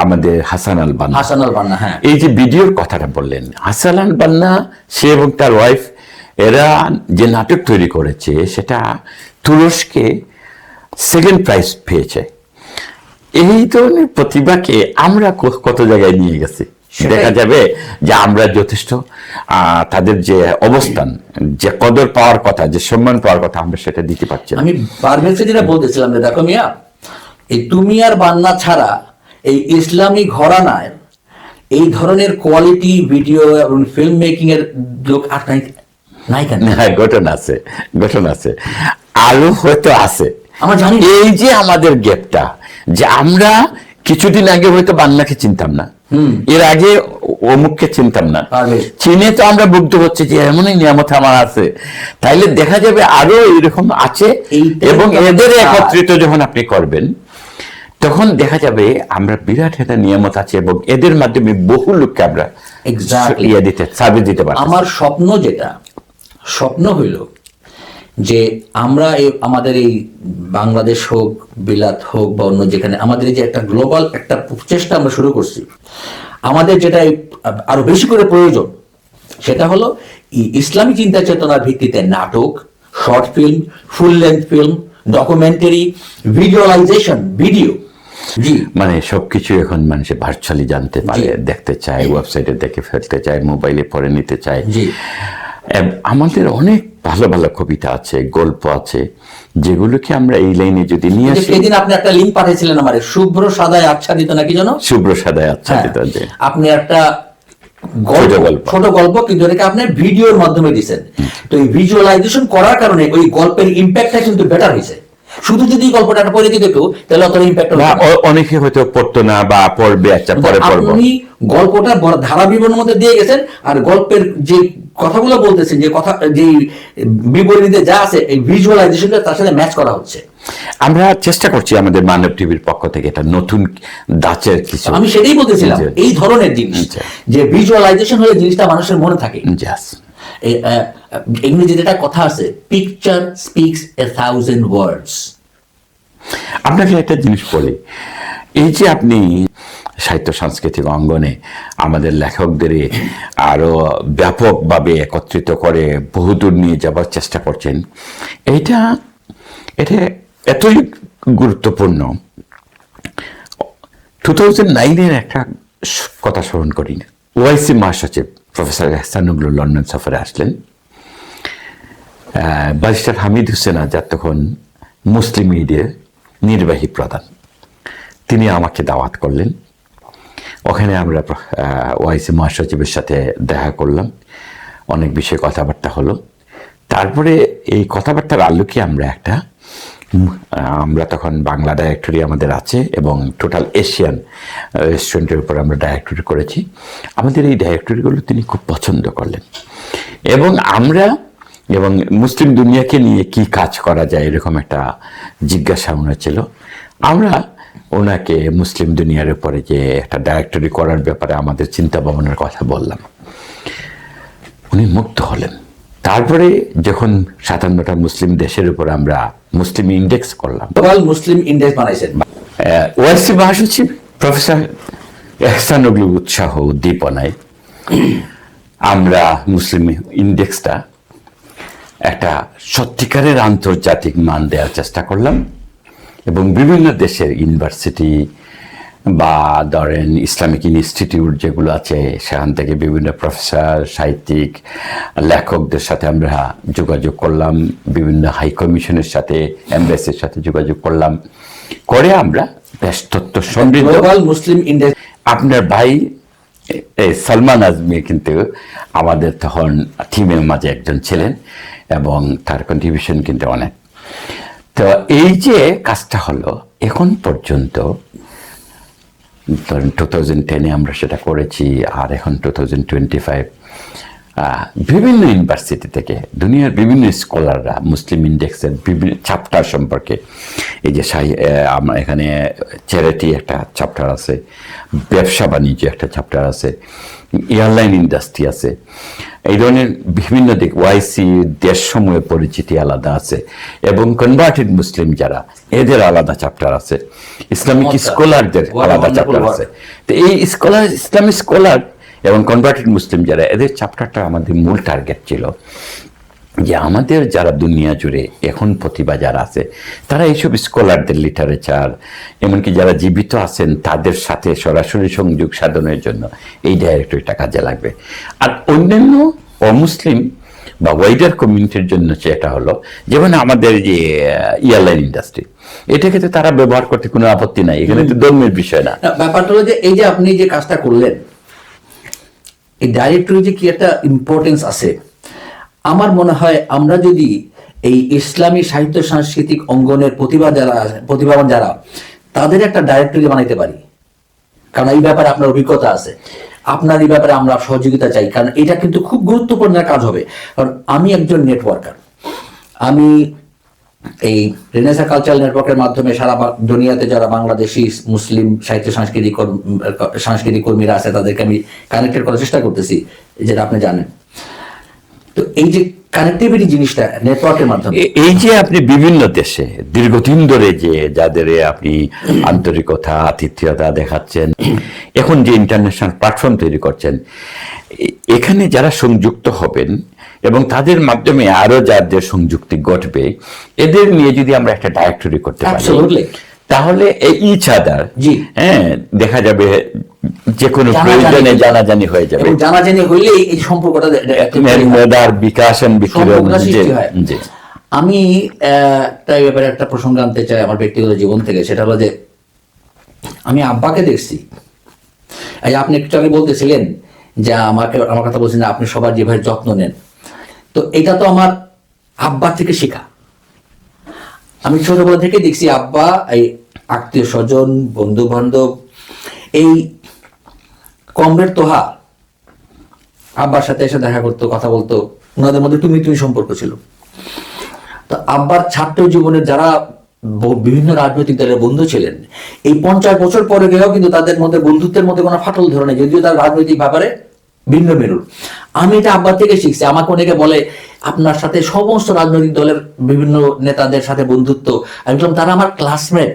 আমাদের হাসান আল বান্না, হ্যাঁ, এই যে ভিডিওর কথাটা বললেন, হাসান আল বান্না সে এবং তার ওয়াইফ, এরা যে নাটক তৈরি করেছে সেটা তুরস্কে 2nd প্রাইজ পেয়েছে। এই ধরনের প্রতিভাকে আমরা কত জায়গায় নিয়ে গেছি, দেখা যাবে যে আমরা যথেষ্ট তাদের যে অবস্থান, যে কদর পাওয়ার কথা, যে সম্মান পাওয়ার কথা, আমরা সেটা দিতে পারছি না। আমি পারভেজকে যেটা বলতেছিলাম যে দেখো মিয়া, এই তুমি আর বান্না ছাড়া এই ইসলামী ঘরানায় এই ধরনের কোয়ালিটি ভিডিও এবং ফিল্ম মেকিং এর লোক আর নাই কেন? ঘটনা আছে, আরো হয়তো আছে, আমরা জানি। এই যে আমাদের গ্যাপটা, যে আমরা কিছুদিন আগে হয়তো বান্নাকে চিনতাম না, এর আগে অমুককে চিনতাম না, চিনে তো আমরা মুগ্ধ হচ্ছে যে এমনই নিয়ামত আমার আছে। তাইলে দেখা যাবে আরো এরকম আছে, এবং এদের একত্রিত যখন আপনি করবেন, তখন দেখা যাবে আমরা বিরাট একটা নিয়ামত আছে, এবং এদের মাধ্যমে বহু লোককে আমরা সার্ভিস দিতে পারি। আমার স্বপ্ন হইল যে আমরা আমাদের এই বাংলাদেশ হোক, বিলাত হোক, বা অন্য যেখানে, আমাদের যে একটা গ্লোবাল একটা প্রচেষ্টা আমরা শুরু করছি, আমাদের যেটা আরো বেশি করে প্রয়োজন সেটা হলো ইসলামী চিন্তা চেতনার ভিত্তিতে নাটক, short film, full length film, documentary, visualisation, video. মানে সবকিছু এখন মানুষ ভার্চুয়ালি জানতে পারে, দেখতে চায়, ওয়েবসাইটে দেখে ফেলতে চায়, মোবাইলে পড়ে নিতে চায়। আমাদের অনেক ভালো ভালো কবিতা আছে, গল্প আছে, যেগুলোকে আমরা এই লাইনে যদি নিয়ে আসি। সেদিন আপনি একটা লিঙ্ক পাঠিয়েছিলেন আমারে, শুভ্র সাদায় আচ্ছাদিত নাকি জানো? শুভ্র সাদায় আচ্ছাদিত। আপনি একটা ছোট গল্প, কিন্তু এটাকে আপনি ভিডিওর মাধ্যমে দিয়েছেন। তো এই ভিজুয়ালাইজেশন করার কারণে ওই গল্পের ইম্প্যাক্টটা কিন্তু বেটার হয়েছে। শুধু যদি গল্পটা পড়ে দিতে কেউ, তাহলে অত ইম্প্যাক্ট হবে না। অনেকে হয়তো পড়তো না বা পড়বে, আচ্ছা পরে পড়বো। আপনি গল্পটা ধারা বিবরণের মধ্যে দিয়ে গেছেন, আর গল্পের যে কথাগুলো বলতেছেন, যে কথা, যে বিবরণীতে যা আছে, এই ভিজুয়ালাইজেশনটা তার সাথে ম্যাচ করা হচ্ছে। আমরা চেষ্টা করছি আমাদের মানব টিভির পক্ষ থেকে এটা নতুন ধাঁচের কিছু। আমি সেটাই বলতেছিলাম, এই ধরনের জিনিস, যে ভিজুয়ালাইজেশন হলে জিনিসটা মানুষের মনে থাকে। ইংরেজিতে একটা কথা আছে, পিকচার স্পিক্স 1000 ওয়ার্ডস। আপনাকে একটা জিনিস বলি, এই যে আপনি সাহিত্য সাংস্কৃতিক অঙ্গনে আমাদের লেখকদের আরো ব্যাপকভাবে একত্রিত করে বহুদূর নিয়ে যাবার চেষ্টা করছেন, এটা এতই গুরুত্বপূর্ণ। 2009-এর একটা কথা স্মরণ করি না, ওআইসি মহাসচিব প্রফেসর এহসানুল্লাহ লন্ডন সফরে আসলেন। ব্যারিস্টার হামিদ হোসেন আজাদ তখন মুসলিম মিডিয়ার নির্বাহী প্রধান, তিনি আমাকে দাওয়াত করলেন। ওখানে আমরা ওআইসি মহাসচিবের সাথে দেখা করলাম, অনেক বিষয়ে কথাবার্তা হলো। তারপরে এই কথাবার্তার আলোকে আমরা তখন বাংলা ডাইরেক্টরি আমাদের আছে, এবং টোটাল এশিয়ান রেস্টুরেন্টের উপর আমরা ডাইরেক্টরি করেছি। আমাদের এই ডাইরেক্টরিগুলো তিনি খুব পছন্দ করলেন, এবং মুসলিম দুনিয়াকে নিয়ে কি কাজ করা যায় এরকম একটা জিজ্ঞাসা মনে ছিল। আমরা ওনাকে মুসলিম দুনিয়ার উপরে যে একটা ডাইরেক্টরি করার ব্যাপারে আমাদের চিন্তা ভাবনার কথা বললাম, উনি মুগ্ধ হলেন। তারপরে যখন 57টা মুসলিম দেশের উপর আমরা মুসলিম ইন্ডেক্স করলাম, গ্লোবাল মুসলিম ইন্ডেক্স বানাইছেন, ওয়াইসি মহাসচিব প্রফেসর এহসানুল উৎসাহ উদ্দীপনায় আমরা মুসলিম ইন্ডেক্সটা একটা সত্যিকারের আন্তর্জাতিক মান দেওয়ার চেষ্টা করলাম এবং বিভিন্ন দেশের ইউনিভার্সিটি বা ধরেন ইসলামিক ইনস্টিটিউট যেগুলো আছে সেখান থেকে বিভিন্ন প্রফেসর, সাহিত্যিক, লেখকদের সাথে আমরা যোগাযোগ করলাম, বিভিন্ন হাই কমিশনের সাথে, এমবেসির সাথে যোগাযোগ করলাম, করে আমরা বেশ তথ্য সমৃদ্ধ গ্লোবাল মুসলিম ইন্ডেক্স। আপনার ভাই সালমান আজমি কিন্তু আমাদের তখন টিমের মাঝে একজন ছিলেন এবং তার কন্ট্রিবিউশন কিন্তু অনেক। তো এই যে কাজটা হলো এখন পর্যন্ত, ধরেন 2010-এ আমরা সেটা করেছি, আর এখন 2025 বিভিন্ন ইউনিভার্সিটি থেকে দুনিয়ার বিভিন্ন স্কলাররা মুসলিম ইন্ডেক্সের বিভিন্ন চ্যাপ্টার সম্পর্কে, এই যে আমরা এখানে চ্যারিটি একটা চ্যাপ্টার আছে, ব্যবসা বাণিজ্য একটা চ্যাপ্টার আছে, এয়ারলাইন ইন্ডাস্ট্রি আছে, এই ধরনের বিভিন্ন দিক, ওয়াইসি দেশসমূহের পরিচিতি আলাদা আছে এবং কনভার্টেড মুসলিম যারা এদের আলাদা চ্যাপ্টার আছে, ইসলামিক স্কলারদের আলাদা চ্যাপ্টার আছে। তো এই ইসলামিক স্কলার এবং কনভার্টেড মুসলিম যারা, এদের চ্যাপ্টারটা আমাদের মূল টার্গেট ছিল যে আমাদের যারা দুনিয়া জুড়ে এখন প্রতিভা যারা আছে তারা এইসব স্কলারদের লিটারেচার, এমনকি যারা জীবিত আছেন তাদের সাথে সরাসরি সংযোগ সাধনের জন্য এই ডাইরেক্টরিটা কাজে লাগবে। আর অন্যান্য অমুসলিম বা ওয়াইডার কমিউনিটির জন্য সেটা হলো, যেমন আমাদের যে এয়ারলাইন ইন্ডাস্ট্রি, এটাকে তো তারা ব্যবহার করতে কোনো আপত্তি নাই, এখানে তো ধর্মের বিষয় না। ব্যাপারটা হলো যে এই যে আপনি যে কাজটা করলেন, এই ডাইরেক্টরি যে কি একটা ইম্পর্টেন্স আছে, আমার মনে হয় আমরা যদি এই ইসলামী সাহিত্য সাংস্কৃতিক অঙ্গনের প্রতিভাবান যারা তাদের একটা ডাইরেক্টরি বানাইতে পারি, কারণ এই ব্যাপারে আপনার অভিজ্ঞতা আছে, আপনার এই ব্যাপারে আমরা সহযোগিতা চাই, কারণ এটা কিন্তু খুব গুরুত্বপূর্ণ কাজ হবে। কারণ আমি একজন নেটওয়ার্কার, আমি এই রেনেসা কালচারাল নেটওয়ার্কের মাধ্যমে সারা দুনিয়াতে যারা বাংলাদেশি মুসলিম সাহিত্য সাংস্কৃতিক কর্মীরা আছে তাদেরকে আমি কানেক্টেড করার চেষ্টা করতেছি, যেটা আপনি জানেন। তো এই যে কানেক্টিভিটি জিনিসটা নেটওয়ার্কের মাধ্যমে, এই যে আপনি বিভিন্ন দেশে দীর্ঘদিন ধরে যে যাদের আপনি আন্তরিকতা, আতিথ্যতা দেখাচ্ছেন, এখন যে ইন্টারন্যাশনাল প্ল্যাটফর্ম তৈরি করছেন, এখানে যারা সংযুক্ত হবেন এবং তাদের মাধ্যমে আরো যাদের সংযুক্তি ঘটবে, এদের নিয়ে যদি আমরা একটা ডাইরেক্টরি করতে পারি, তাহলে ইচ আদার দেখা যাবে যে কোনো প্রয়োজনে জানাজানি হয়ে যাবে, জানাজানি হইলে এই সম্পর্কটা বিকাশ। আমি তাই ব্যাপারে একটা প্রসঙ্গ আনতে চাই আমার ব্যক্তিগত জীবন থেকে, সেটা হলো যে আমি আব্বাকে দেখছি। আপনি একটু আগে বলতেছিলেন যে আমার কথা বলছেন আপনি সবার যেভাবে যত্ন নেন, তো এটা তো আমার আব্বা থেকে শেখা। আমি ছোটবেলা থেকে দেখছি আব্বা এই আত্মীয় স্বজন, বন্ধু বান্ধব, এই কমরেড তোহা আব্বার সাথে এসে দেখা করতো, কথা বলতো, ওনাদের মধ্যে তুমি সম্পর্ক ছিল। তো আব্বার ছাত্র জীবনের যারা বিভিন্ন রাজনৈতিক দলের বন্ধু ছিলেন, এই 50 বছর পরে গেলেও কিন্তু তাদের মধ্যে বন্ধুত্বের মধ্যে কোনো ফাটল ধরে নেই, যদিও তার রাজনৈতিক ব্যাপারে ভিন্ন মেরুর। আমি এটা আব্বার থেকে শিখছি। আমাকে অনেকে বলে আপনার সাথে সমস্ত রাজনৈতিক দলের বিভিন্ন নেতাদের সাথে বন্ধুত্ব, আমি বললাম তারা আমার ক্লাসমেট,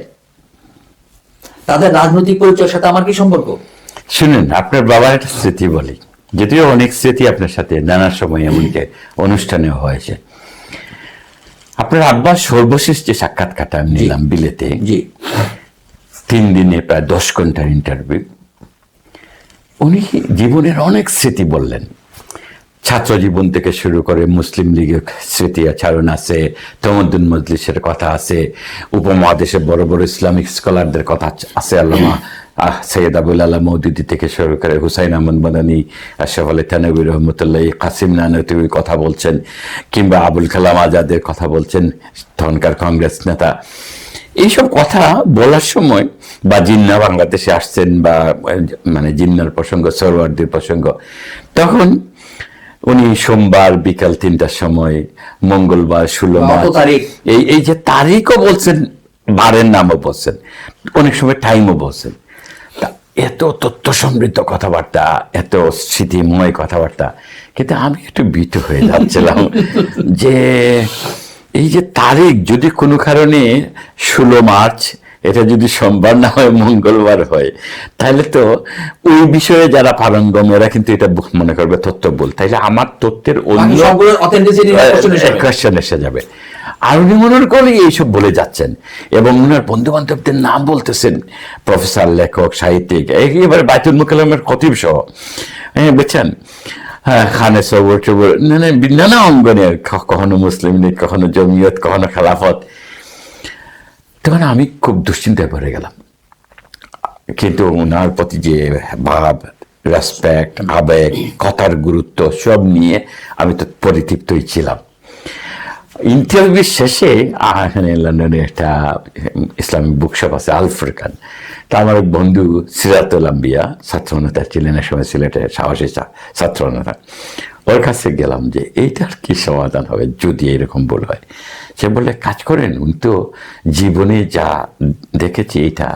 তাদের রাজনৈতিক পরিচয়ের সাথে আমার কি সম্পর্ক? শুনুন, আপনার বাবার একটা স্মৃতি বলি, যদিও অনেক স্মৃতি আপনার সাথে নানা সময় এমনকি অনুষ্ঠানে হয়েছে। আপনার আব্বার সর্বশেষ যে সাক্ষাৎকারটা আমি নিলাম বিলেতে, 3 দিনে প্রায় 10 ঘন্টার ইন্টারভিউ, উনি জীবনের অনেক স্মৃতি বললেন। ছাত্র জীবন থেকে শুরু করে মুসলিম লীগের স্মৃতি আচরণ আছে, তমদ্দুন মজলিসের কথা আছে, উপমহাদেশে বড় বড় ইসলামিক স্কলারদের কথা আছে, আল্লামা সৈয়দ আবুল আলা মওদুদি থেকে শুরু করে হুসাইন আহমদ মাদানী, আশরাফ আলী থানভী রহমতুল্লাহ, কাসিম নানতুবি কথা বলছেন, কিংবা আবুল কালাম আজাদের কথা বলছেন, তখনকার কংগ্রেস নেতা। এইসব কথা বলার সময়, বা জিন্না বাংলাদেশে আসছেন, বা মানে জিন্নার প্রসঙ্গ, সরওয়ার্দির প্রসঙ্গ, তখন উনি সোমবার বিকাল 3টার সময়, মঙ্গলবার 16 মার্চ, এই যে তারিখও বলছেন বারের নামও বলছেন, অনেক সময় টাইমও বলছেন। তা এত তথ্য সমৃদ্ধ কথাবার্তা, এত স্মৃতিময় কথাবার্তা, কিন্তু আমি একটু ভীত হয়ে যাচ্ছিলাম যে এই যে তারিখ যদি কোনো কারণে 16 মার্চ এটা যদি সোমবার না হয় মঙ্গলবার হয়, তাহলে তো ওই বিষয়ে যারা পারঙ্গম এরা কিন্তু এটা মনে করবে তথ্য ভুল, তাইলে আমার তথ্যের অন্য কোয়েশ্চেন এসে যাবে। আর উনি মনে করে এইসব বলে যাচ্ছেন এবং ওনার বন্ধু বান্ধবদের নাম বলতেছেন, প্রফেসর, লেখক, সাহিত্যিক, একেবারে বাইতুল মুকাররমের খতিব সহ, হ্যাঁ বুঝছেন, হ্যাঁ, খানে সবর টবর, নানা অঙ্গনের, কখনো মুসলিম লীগ, কখনো জমিয়ত, কখনো খেলাফত। তখন আমি খুব দুশ্চিন্তায় পড়ে গেলাম। কিন্তু ওনার প্রতি যে ভাব, রেসপেক্ট, আবেগ, কথার গুরুত্ব সব নিয়ে আমি তো পরিতৃপ্তই ছিলাম। ইন্টারভিউ শেষে এখানে লন্ডনে একটা ইসলামিক বুকশপ আছে, আল ফুরকান। তা আমার এক বন্ধু সিরাতুল আম্বিয়া, ছাত্রনেতা ছিলেন এক সময়, সিলেটের সাহসী ছাত্রনেতা, ওর কাছে গেলাম যে এইটার কি সমাধান হবে যদি এরকম ভুল হয়। সে বললে, কাজ করেন, উনি তো জীবনে যা দেখেছি, এটা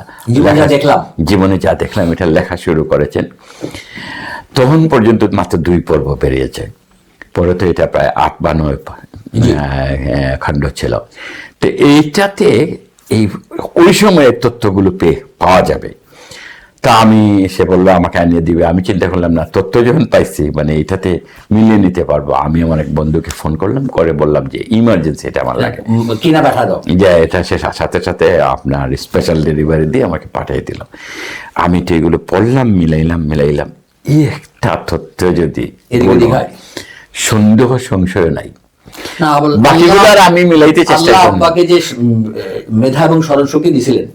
জীবনে যা দেখলাম এটা লেখা শুরু করেছেন। তখন পর্যন্ত মাত্র 2 পর্ব বেরিয়েছে, পরে তো এটা প্রায় 8 বা 9 খণ্ড ছিল। তো এইটাতে এই ওই সময়ের তথ্যগুলো পাওয়া যাবে। তা আমি, সে বললো আমাকে আনিয়ে দিবে। আমি চিন্তা করলাম না, তথ্য যখন পাইছি মানে এটাতে মিলিয়ে নিতে পারবো। আমি আমার এক বন্ধুকে ফোন করলাম, করে বললাম যে ইমার্জেন্সি এটা আমার লাগে, কিনা পাঠা দাও, যে এটা সে সাথে সাথে আপনার স্পেশাল ডেলিভারি দিয়ে আমাকে পাঠিয়ে দিল। আমি তো এগুলো পড়লাম, মিলাইলাম, একটা তথ্য যদি সন্দেহ সংশয় নাই, আমি মিলাইতে চেষ্টা করলাম। যে মেধা এবং স্মরণশক্তি দিছিলেন।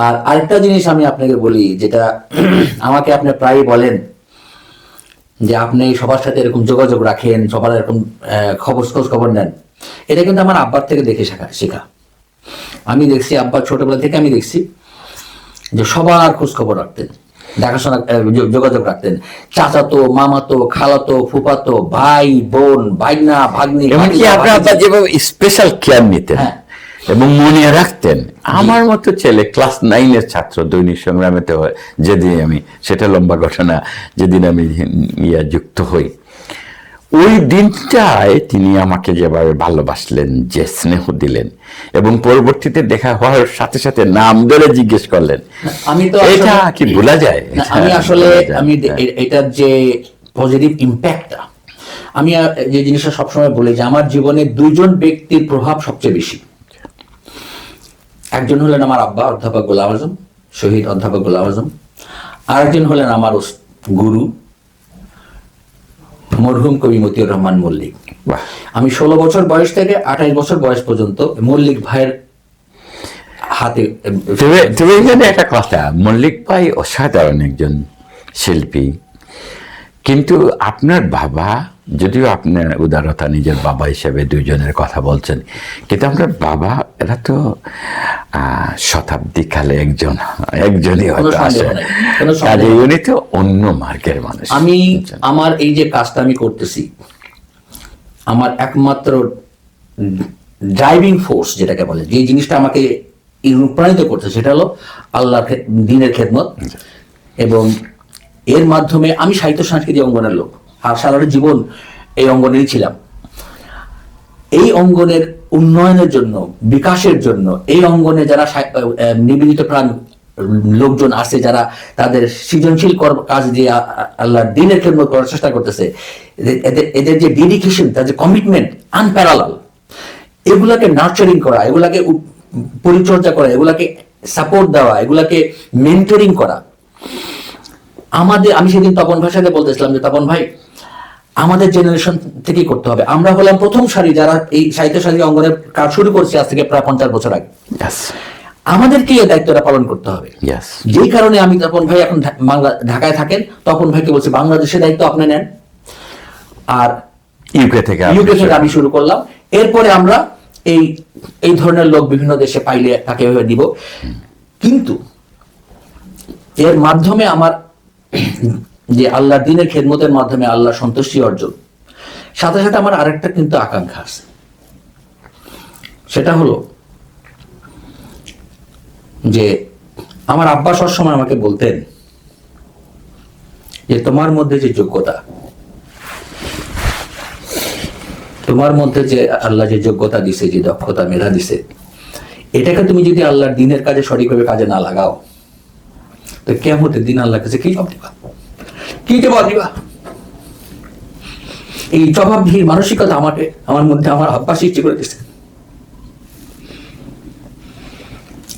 আর আরেকটা জিনিস আমি আপনাকে বলি, যেটা আমাকে আপনি প্রায় বলেন যে আপনি সবার সাথে এরকম যোগাযোগ রাখেন, সবার এরকম খোঁজ খবর নেন। এটা কিন্তু আমার আব্বার থেকে দেখে শেখা। আমি দেখছি আব্বার ছোটবেলা থেকে আমি দেখছি যে সবার খোঁজ খবর রাখতেন, দেখাশোনা, যোগাযোগ রাখতেন। চাচাতো, মামাতো, খালাতো, ফুফাতো, ভাই বোন, ভাইনা, ভাগ্নি, এমনকি আপনার আব্বা যেভাবে স্পেশাল কেয়ার নিতেন এবং মনে রাখতেন। আমার মতো ছেলে ক্লাস 9-এর ছাত্র, দৈনিক সংগ্রামে তো যেদিন আমি, সেটা লম্বা ঘটনা, যেদিন আমি যুক্ত হই, ওই দিনটায় তিনি আমাকে যেভাবে ভালোবাসলেন, যে স্নেহ দিলেন এবং পরবর্তীতে দেখা হওয়ার সাথে সাথে নাম ধরে জিজ্ঞেস করলেন, আমি তো এটা কি ভোলা যায়? আমি আসলে এটার যে পজিটিভ ইম্প্যাক্টটা, আমি যে জিনিসটা সবসময় বলি যে আমার জীবনে 2 জন ব্যক্তির প্রভাব সবচেয়ে বেশি। একজন হলেন আমার আব্বা, অধ্যাপক গোলাম আজম, শহীদ অধ্যাপক গোলাম আজম। আরেকজন হলেন আমার গুরু, মরহুম কবি মতিউর রহমান মল্লিক। আমি 16 বছর বয়স থেকে 28 বছর বয়স পর্যন্ত মল্লিক ভাইয়ের হাতে। তবে এখানে একটা কথা, মল্লিক ভাই অসাধারণ একজন শিল্পী, কিন্তু আপনার বাবা, যদিও আপনার উদারতা, নিজের বাবা হিসেবে 2 জনের কথা বলছেন, কিন্তু আপনার বাবা এরা তো শতাব্দী কালে একজনই হয়তো আসে, কাজে উনি তো অন্য মার্গের মানুষ। আমি আমার এই যে কাজটা আমি করতেছি, আমার একমাত্র ড্রাইভিং ফোর্স যেটাকে বলে, যে জিনিসটা আমাকে অনুপ্রাণিত করছে, সেটা হলো আল্লাহর দ্বীনের খেদমত। এবং এর মাধ্যমে আমি সাহিত্য সাংস্কৃতিক অঙ্গনের লোক, আর সারা জীবন এই অঙ্গনেরই ছিলাম। এই অঙ্গনের উন্নয়নের জন্য, বিকাশের জন্য, এই অঙ্গনে যারা নিবেদিত প্রাণ লোকজন আছে, যারা তাদের সৃজনশীল কাজ দিয়ে আল্লাহর দ্বীনের খেদমত করার চেষ্টা করতেছে, এদের যে ডেডিকেশন, তাদের যে কমিটমেন্ট আনপ্যারালাল, এগুলাকে নার্চারিং করা, এগুলাকে পরিচর্যা করা, এগুলাকে সাপোর্ট দেওয়া, এগুলাকে মেন্টরিং করা আমাদের। আমি সেদিন তপন ভাইয়ের সাথে বলতেছিলাম যে তপন ভাই, আমাদের জেনারেশন থেকেই করতে হবে। আমরা হলাম প্রথম সারি যারা এই সাহিত্য সাংস্কৃতিক অঙ্গনের কাজ শুরু করছি আজ থেকে প্রায় 50 বছর আগে। আমাদেরকে এই দায়িত্বটা পালন করতে হবে। যেই কারণে আমি, তপন ভাই এখন ঢাকায় থাকেন, তপন ভাইকে বলছি বাংলাদেশের দায়িত্ব আপনি নেন, আর ইউকে থেকে আমি শুরু করলাম। এরপরে আমরা এই ধরনের লোক বিভিন্ন দেশে পাইলে তাকে দিব। কিন্তু এর মাধ্যমে আমার যে আল্লাহর দ্বীনের খেদমতের মাধ্যমে আল্লাহ সন্তুষ্টি অর্জন, সাথে সাথে আমার আরেকটা কিন্তু আকাঙ্ক্ষা আছে, সেটা হলো যে আমার আব্বা সবসময় আমাকে বলতেন যে তোমার মধ্যে যে যোগ্যতা, তোমার মধ্যে যে আল্লাহ যে যোগ্যতা দিছে, যে দক্ষতা মেধা দিছে, এটাকে তুমি যদি আল্লাহর দিনের কাজে সঠিকভাবে কাজে না লাগাও তো কিয়ামতের দিন আল্লাহর কাছে কি জবাব দিবা, কি জবাব দিবা? এই জবাবদিহির মানসিকতা আমার মধ্যে আমার আব্বা সৃষ্টি করে দিচ্ছে।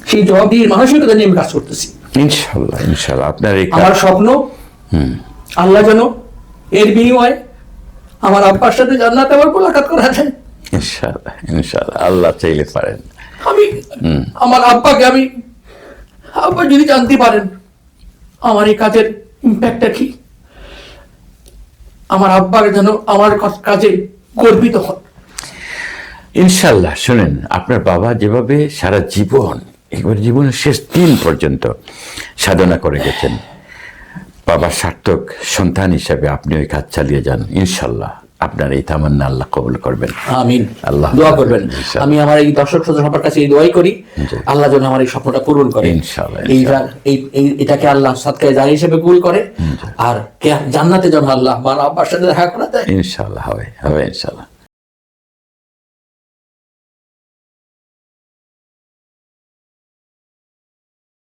সেই জবাবদিহির মানসিকতা নিয়ে আমি কাজ করতেছি। ইনশাল্লাহ ইনশাল্লাহ আপনার এই আমার স্বপ্ন আল্লাহ যেন এর বিনিময়ে আমার আব্বার সাথে জান্নাতে আমার মোলাকাত করা যায়। ইনশাল্লাহ ইনশাল্লাহ আল্লাহ চাইলে পারেন। আমি আমার আব্বাকে আব্বা যদি জানতে পারেন আমার এই কাজের ইম্প্যাক্টটা কি, আমার আব্বা যেন আমার কাজে গর্বিত হন। ইনশাল্লাহ। শুনেন, আপনার বাবা যেভাবে সারা জীবন, একবার জীবনের শেষ দিন পর্যন্ত সাধনা করে গেছেন, বাবার সার্থক সন্তান হিসাবে আপনি ওই কাজ চালিয়ে যান। ইনশাল্লাহ আপনার এই তামান্না আল্লাহ কবুল করবেন। আমিন। আল্লাহ দোয়া করবেন। আমি আমার এই দর্শক শ্রোতা সবার কাছে এই দোয়াই করি, আল্লাহ যেন আমার এই স্বপ্নটা পূরণ করে। ইনশাআল্লাহ। এটাকে আল্লাহ সাদকায়ে জারি হিসেবে কবুল করে, আর জান্নাতে যেন আল্লাহ আমার আব্বার সাথে দেখা করা দেয়। ইনশাআল্লাহ হবে ইনশাআল্লাহ।